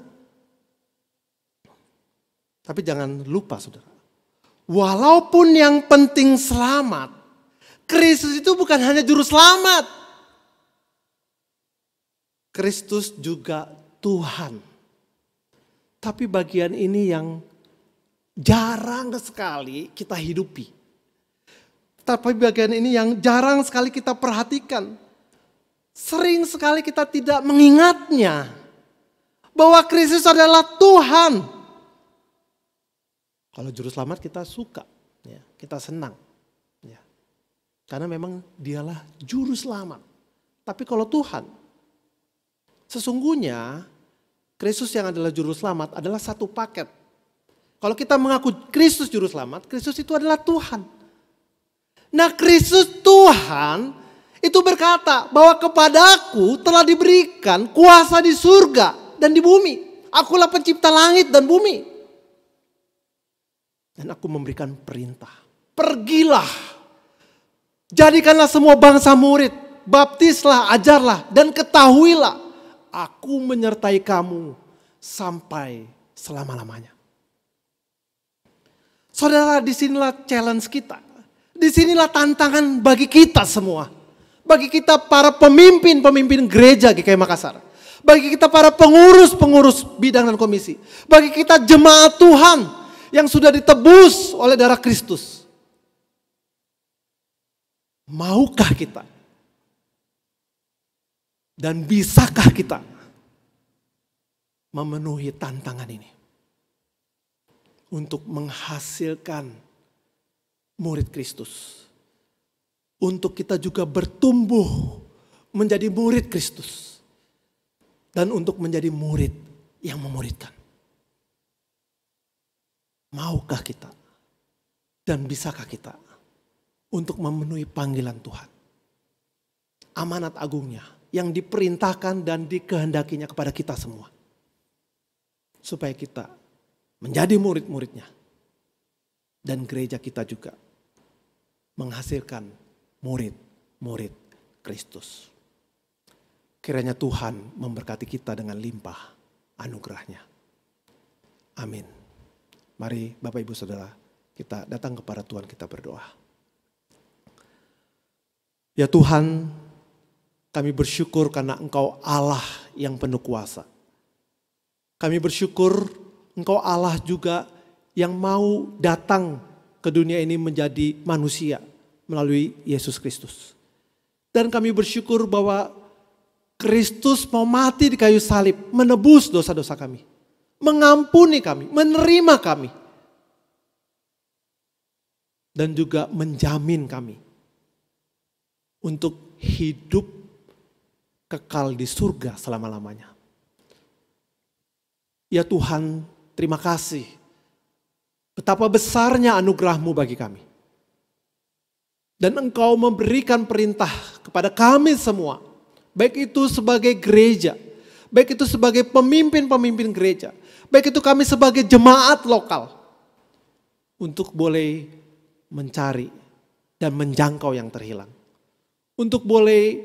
Tapi jangan lupa saudara. Walaupun yang penting selamat. Kristus itu bukan hanya juru selamat. Kristus juga Tuhan. Tapi bagian ini yang jarang sekali kita hidupi. Tapi bagian ini yang jarang sekali kita perhatikan. Sering sekali kita tidak mengingatnya. Bahwa Kristus adalah Tuhan. Kalau juru selamat kita suka. Ya, kita senang. Ya. Karena memang dialah juru selamat. Tapi kalau Tuhan. Sesungguhnya Kristus yang adalah juru selamat adalah satu paket. Kalau kita mengaku Kristus juru selamat, Kristus itu adalah Tuhan. Nah Kristus Tuhan itu berkata bahwa kepadaku telah diberikan kuasa di surga dan di bumi. Akulah pencipta langit dan bumi. Dan aku memberikan perintah. Pergilah. Jadikanlah semua bangsa murid. Baptislah, ajarlah dan ketahuilah. Aku menyertai kamu sampai selama-lamanya. Saudara, disinilah challenge kita. Disinilah tantangan bagi kita semua. Bagi kita para pemimpin gereja GKI Makassar. Bagi kita para pengurus bidang dan komisi. Bagi kita jemaat Tuhan yang sudah ditebus oleh darah Kristus. Maukah kita? Dan bisakah kita memenuhi tantangan ini? Untuk menghasilkan murid Kristus. Untuk kita juga bertumbuh menjadi murid Kristus. Dan untuk menjadi murid yang memuridkan. Maukah kita? Dan bisakah kita untuk memenuhi panggilan Tuhan? Amanat agungnya yang diperintahkan dan dikehendakinya kepada kita semua. Supaya kita menjadi murid-muridnya. Dan gereja kita juga menghasilkan murid-murid Kristus. Kiranya Tuhan memberkati kita dengan limpah anugerahnya. Amin. Mari Bapak Ibu Saudara, kita datang kepada Tuhan, kita berdoa. Ya Tuhan, kami bersyukur karena Engkau Allah yang penuh kuasa. Kami bersyukur Engkau Allah juga yang mau datang ke dunia ini menjadi manusia. melalui Yesus Kristus. Dan kami bersyukur bahwa Kristus mau mati di kayu salib, menebus dosa-dosa kami, mengampuni kami, menerima kami, dan juga menjamin kami untuk hidup kekal di surga selama-lamanya. Ya Tuhan, terima kasih. Betapa besarnya anugerah-Mu bagi kami. Dan Engkau memberikan perintah kepada kami semua. Baik itu sebagai gereja. Baik itu sebagai pemimpin-pemimpin gereja. Baik itu kami sebagai jemaat lokal. Untuk boleh mencari dan menjangkau yang terhilang. Untuk boleh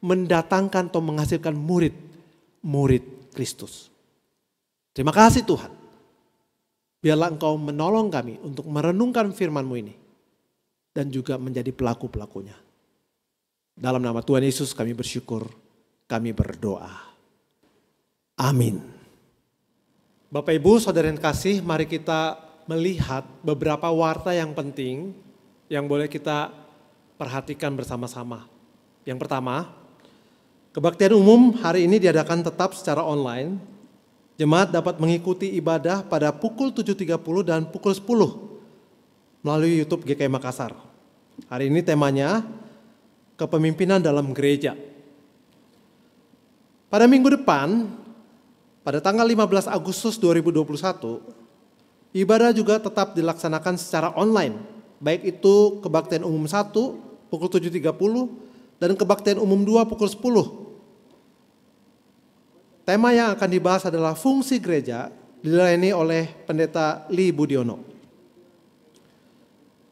mendatangkan atau menghasilkan murid Kristus. Terima kasih Tuhan. Biarlah Engkau menolong kami untuk merenungkan firman-Mu ini. Dan juga menjadi pelaku-pelakunya. Dalam nama Tuhan Yesus kami bersyukur, kami berdoa. Amin. Bapak Ibu, saudara yang kasih, mari kita melihat beberapa warta yang penting yang boleh kita perhatikan bersama-sama. Yang pertama, kebaktian umum hari ini diadakan tetap secara online. Jemaat dapat mengikuti ibadah pada pukul 7.30 dan pukul 10 melalui YouTube GKI Makassar. Hari ini temanya kepemimpinan dalam gereja. Pada minggu depan, pada tanggal 15 Agustus 2021, ibadah juga tetap dilaksanakan secara online. Baik itu kebaktian umum 1 pukul 7.30 dan kebaktian umum 2 pukul 10. Tema yang akan dibahas adalah fungsi gereja, dilayani oleh Pendeta Lee Budiono.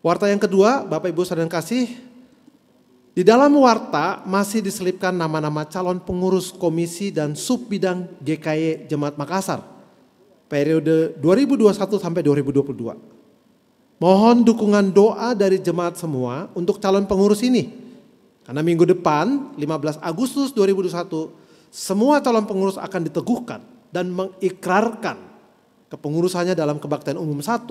Warta yang kedua, Bapak Ibu saudara yang kasih, di dalam warta masih diselipkan nama-nama calon pengurus komisi dan sub bidang GKY Jemaat Makassar periode 2021 sampai 2022. Mohon dukungan doa dari jemaat semua untuk calon pengurus ini. Karena minggu depan 15 Agustus 2021 semua calon pengurus akan diteguhkan dan mengikrarkan kepengurusannya dalam kebaktian umum 1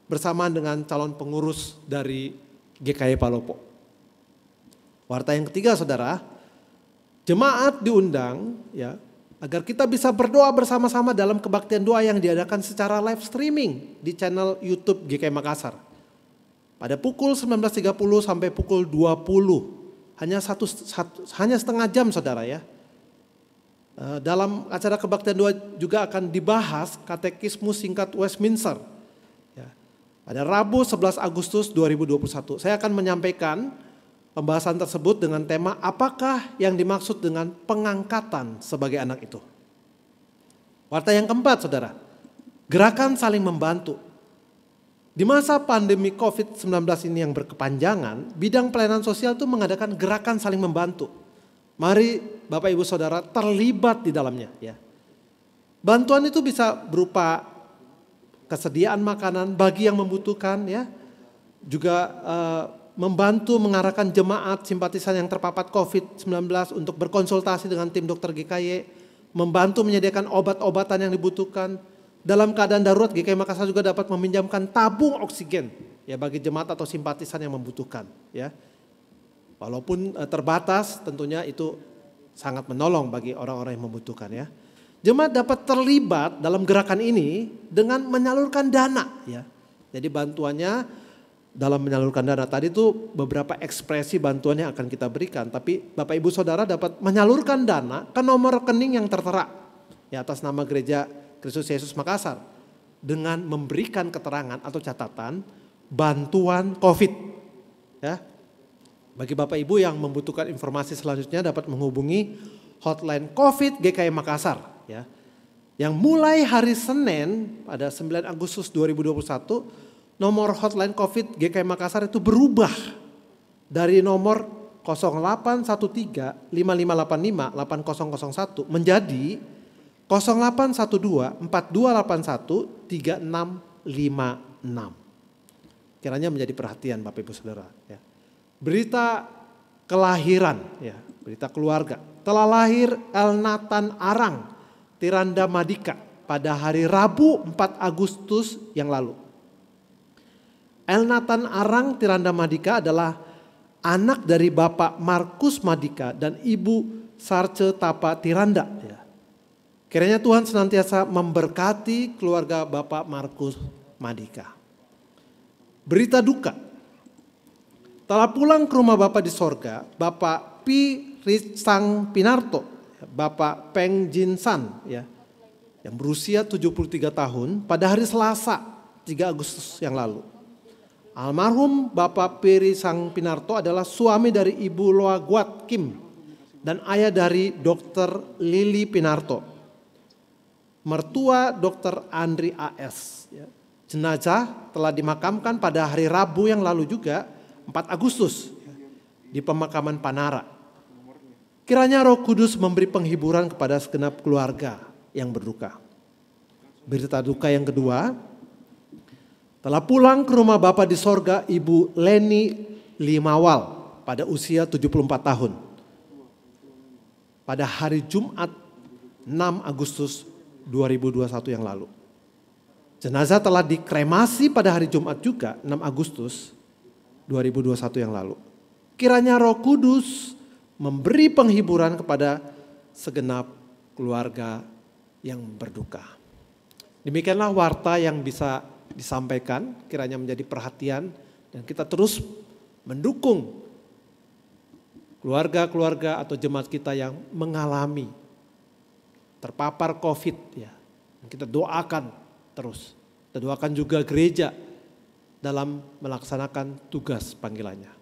bersamaan dengan calon pengurus dari GKY Palopo. Warta yang ketiga saudara, jemaat diundang ya agar kita bisa berdoa bersama-sama dalam kebaktian doa yang diadakan secara live streaming di channel YouTube GKI Makassar. Pada pukul 19.30 sampai pukul 20. Hanya setengah jam saudara ya. Dalam acara kebaktian doa juga akan dibahas katekismus singkat Westminster. Ya. Pada Rabu 11 Agustus 2021 saya akan menyampaikan pembahasan tersebut dengan tema apakah yang dimaksud dengan pengangkatan sebagai anak itu. Warta yang keempat saudara, gerakan saling membantu. Di masa pandemi COVID-19 ini yang berkepanjangan, bidang pelayanan sosial itu mengadakan gerakan saling membantu. Mari Bapak Ibu Saudara terlibat di dalamnya ya. Bantuan itu bisa berupa kesediaan makanan bagi yang membutuhkan ya. Juga membantu mengarahkan jemaat simpatisan yang terpapar COVID-19 untuk berkonsultasi dengan tim dokter GKY, membantu menyediakan obat-obatan yang dibutuhkan. Dalam keadaan darurat GKI Makassar juga dapat meminjamkan tabung oksigen ya bagi jemaat atau simpatisan yang membutuhkan ya. Walaupun terbatas tentunya itu sangat menolong bagi orang-orang yang membutuhkan ya. Jemaat dapat terlibat dalam gerakan ini dengan menyalurkan dana ya. Jadi bantuannya dalam menyalurkan dana tadi itu beberapa ekspresi bantuan yang akan kita berikan. Tapi Bapak Ibu Saudara dapat menyalurkan dana ke nomor rekening yang tertera ya atas nama Gereja Kristus Yesus Makassar dengan memberikan keterangan atau catatan bantuan COVID ya. Bagi Bapak Ibu yang membutuhkan informasi selanjutnya dapat menghubungi hotline COVID GKI Makassar ya. Yang mulai hari Senin pada 9 Agustus 2021 nomor hotline COVID GKI Makassar itu berubah dari nomor 0813 5585 8001 menjadi 0812 4281 3656. Kiranya menjadi perhatian Bapak Ibu Saudara ya. Berita kelahiran ya, berita keluarga. Telah lahir Elnatan Arang Tiranda Madika pada hari Rabu 4 Agustus yang lalu. Elnatan Arang Tiranda Madika adalah anak dari Bapak Markus Madika dan Ibu Sarce Tapa Tiranda. Ya. Kiranya Tuhan senantiasa memberkati keluarga Bapak Markus Madika. Berita duka. Telah pulang ke rumah Bapak di sorga, Bapak Pi Ritsang Pinarto, Bapak Peng Jinsan, ya, yang berusia 73 tahun pada hari Selasa 3 Agustus yang lalu. Almarhum Bapak Piri Sang Pinarto adalah suami dari Ibu Loa Guat Kim dan ayah dari Dr. Lili Pinarto, mertua Dr. Andri AS. Jenazah telah dimakamkan pada hari Rabu yang lalu juga 4 Agustus di pemakaman Panara. Kiranya Roh Kudus memberi penghiburan kepada segenap keluarga yang berduka. Berita duka yang kedua, telah pulang ke rumah Bapa di sorga Ibu Leni Limawal pada usia 74 tahun. Pada hari Jumat 6 Agustus 2021 yang lalu. Jenazah telah dikremasi pada hari Jumat juga 6 Agustus 2021 yang lalu. Kiranya Roh Kudus memberi penghiburan kepada segenap keluarga yang berduka. Demikianlah warta yang bisa disampaikan, kiranya menjadi perhatian dan kita terus mendukung keluarga-keluarga atau jemaat kita yang mengalami terpapar COVID ya. Kita doakan terus. Kita doakan juga gereja dalam melaksanakan tugas panggilannya.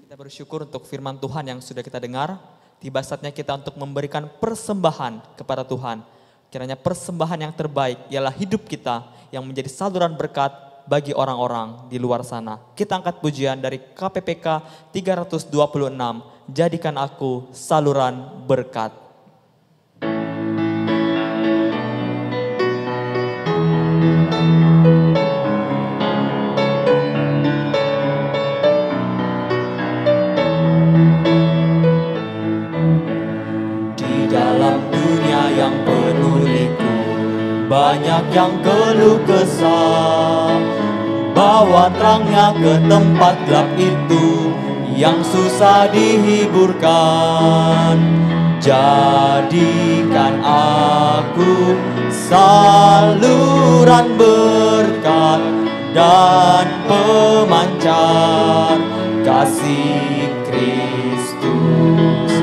Kita bersyukur untuk firman Tuhan yang sudah kita dengar. Tiba saatnya kita untuk memberikan persembahan kepada Tuhan. Kiranya persembahan yang terbaik ialah hidup kita yang menjadi saluran berkat bagi orang-orang di luar sana. Kita angkat pujian dari KPPK 326, jadikan aku saluran berkat. Banyak yang keluh kesah, bawa terangnya ke tempat gelap itu yang susah dihiburkan. Jadikan aku saluran berkat dan pemancar kasih Kristus.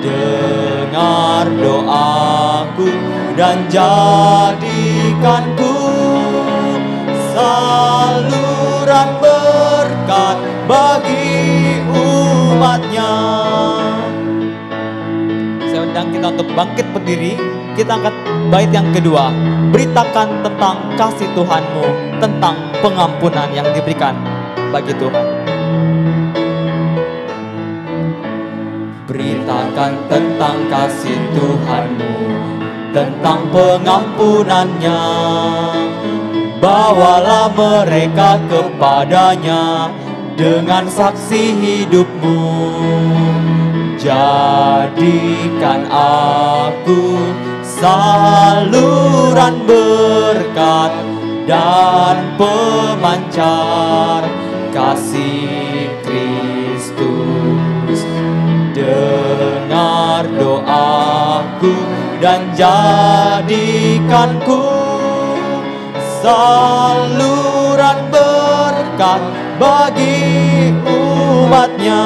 Dengar doaku dan jadikanku saluran berkat bagi umatnya. Saya undang kita untuk bangkit berdiri. Kita angkat bait yang kedua. Beritakan tentang kasih Tuhanmu, tentang pengampunan yang diberikan bagi Tuhan. Beritakan tentang kasih Tuhanmu, tentang pengampunannya. Bawalah mereka kepadanya dengan saksi hidupmu. Jadikan aku saluran berkat dan pemancar kasih Kristus. Dengar doaku dan jadikanku saluran berkat bagi umatnya.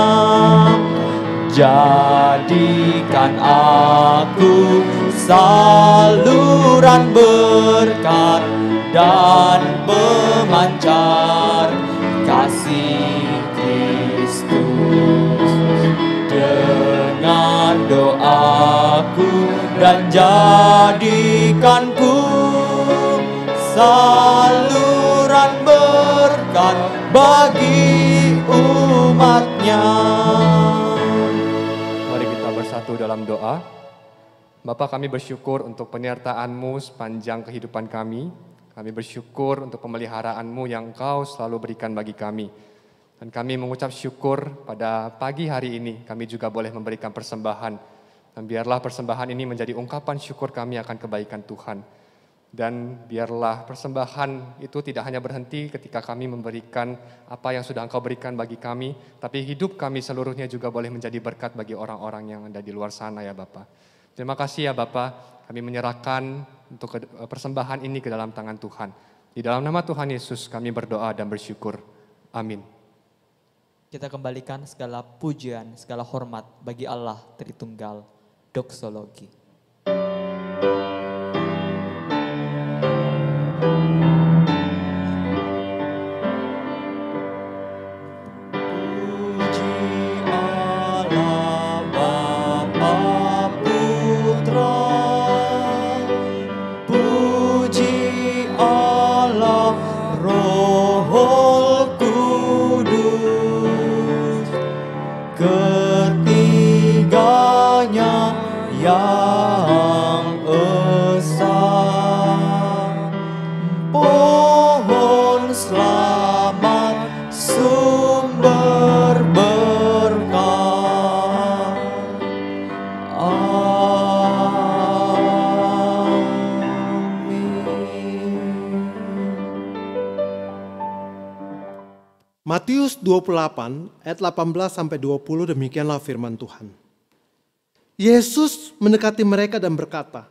Jadikan aku saluran berkat dan pemancar kasih Kristus. Dengar doaku dan jadikanku saluran berkat bagi umatnya. Mari kita bersatu dalam doa. Bapa, kami bersyukur untuk penyertaan-Mu sepanjang kehidupan kami. Kami bersyukur untuk pemeliharaan-Mu yang Engkau selalu berikan bagi kami. Dan kami mengucap syukur pada pagi hari ini kami juga boleh memberikan persembahan. Dan biarlah persembahan ini menjadi ungkapan syukur kami akan kebaikan Tuhan. Dan biarlah persembahan itu tidak hanya berhenti ketika kami memberikan apa yang sudah Engkau berikan bagi kami, tapi hidup kami seluruhnya juga boleh menjadi berkat bagi orang-orang yang ada di luar sana ya Bapa. Terima kasih ya Bapa, kami menyerahkan untuk persembahan ini ke dalam tangan Tuhan. Di dalam nama Tuhan Yesus kami berdoa dan bersyukur. Amin. Kita kembalikan segala pujian, segala hormat bagi Allah Tritunggal. Doksologi. Ketiganya yang esa, pohon selamat, sumber berkah. Matius 28 ayat 18 sampai 20 demikianlah firman Tuhan. Yesus mendekati mereka dan berkata,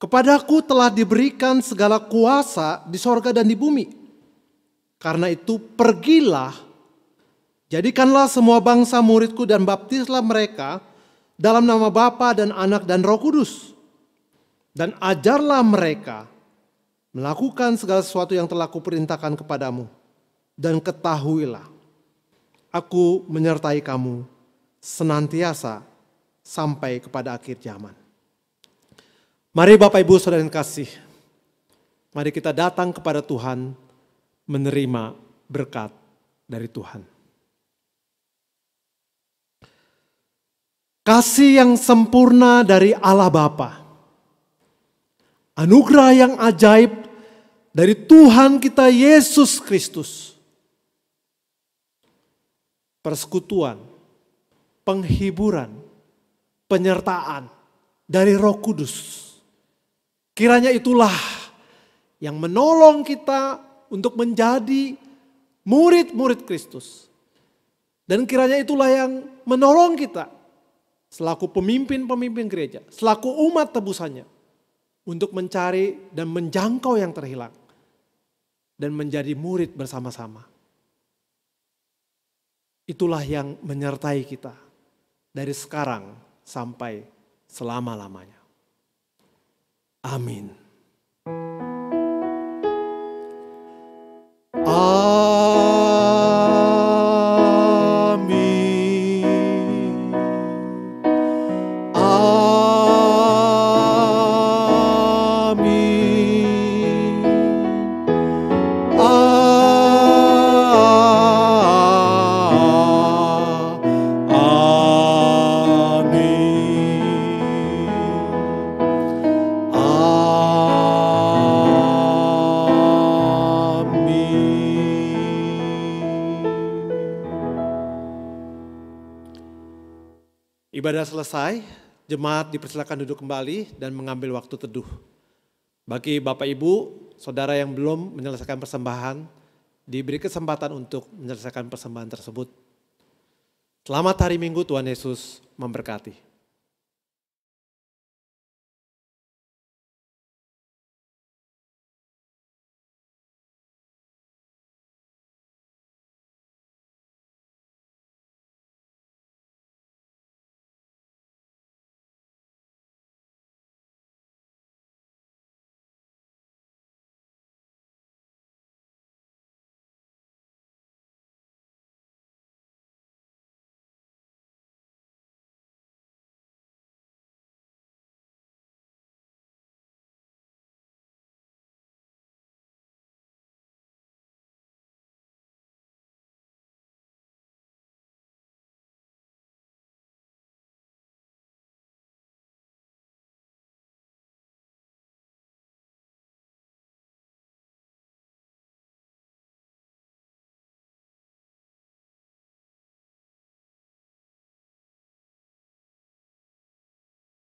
"Kepadaku telah diberikan segala kuasa di sorga dan di bumi. Karena itu pergilah, jadikanlah semua bangsa muridku dan baptislah mereka dalam nama Bapa dan Anak dan Roh Kudus. Dan ajarlah mereka melakukan segala sesuatu yang telah kuperintahkan kepadamu. Dan ketahuilah, aku menyertai kamu senantiasa sampai kepada akhir zaman." Mari Bapak Ibu Saudara yang kasih, mari kita datang kepada Tuhan menerima berkat dari Tuhan. Kasih yang sempurna dari Allah Bapa, anugerah yang ajaib dari Tuhan kita Yesus Kristus, persekutuan, penghiburan, penyertaan dari Roh Kudus. Kiranya itulah yang menolong kita untuk menjadi murid-murid Kristus. Dan kiranya itulah yang menolong kita selaku pemimpin-pemimpin gereja, selaku umat tebusannya, untuk mencari dan menjangkau yang terhilang dan menjadi murid bersama-sama. Itulah yang menyertai kita dari sekarang sampai selama-lamanya. Amin. Amin. Ibadah selesai, jemaat dipersilakan duduk kembali dan mengambil waktu teduh. Bagi Bapak Ibu, saudara yang belum menyelesaikan persembahan, diberi kesempatan untuk menyelesaikan persembahan tersebut. Selamat hari Minggu, Tuhan Yesus memberkati.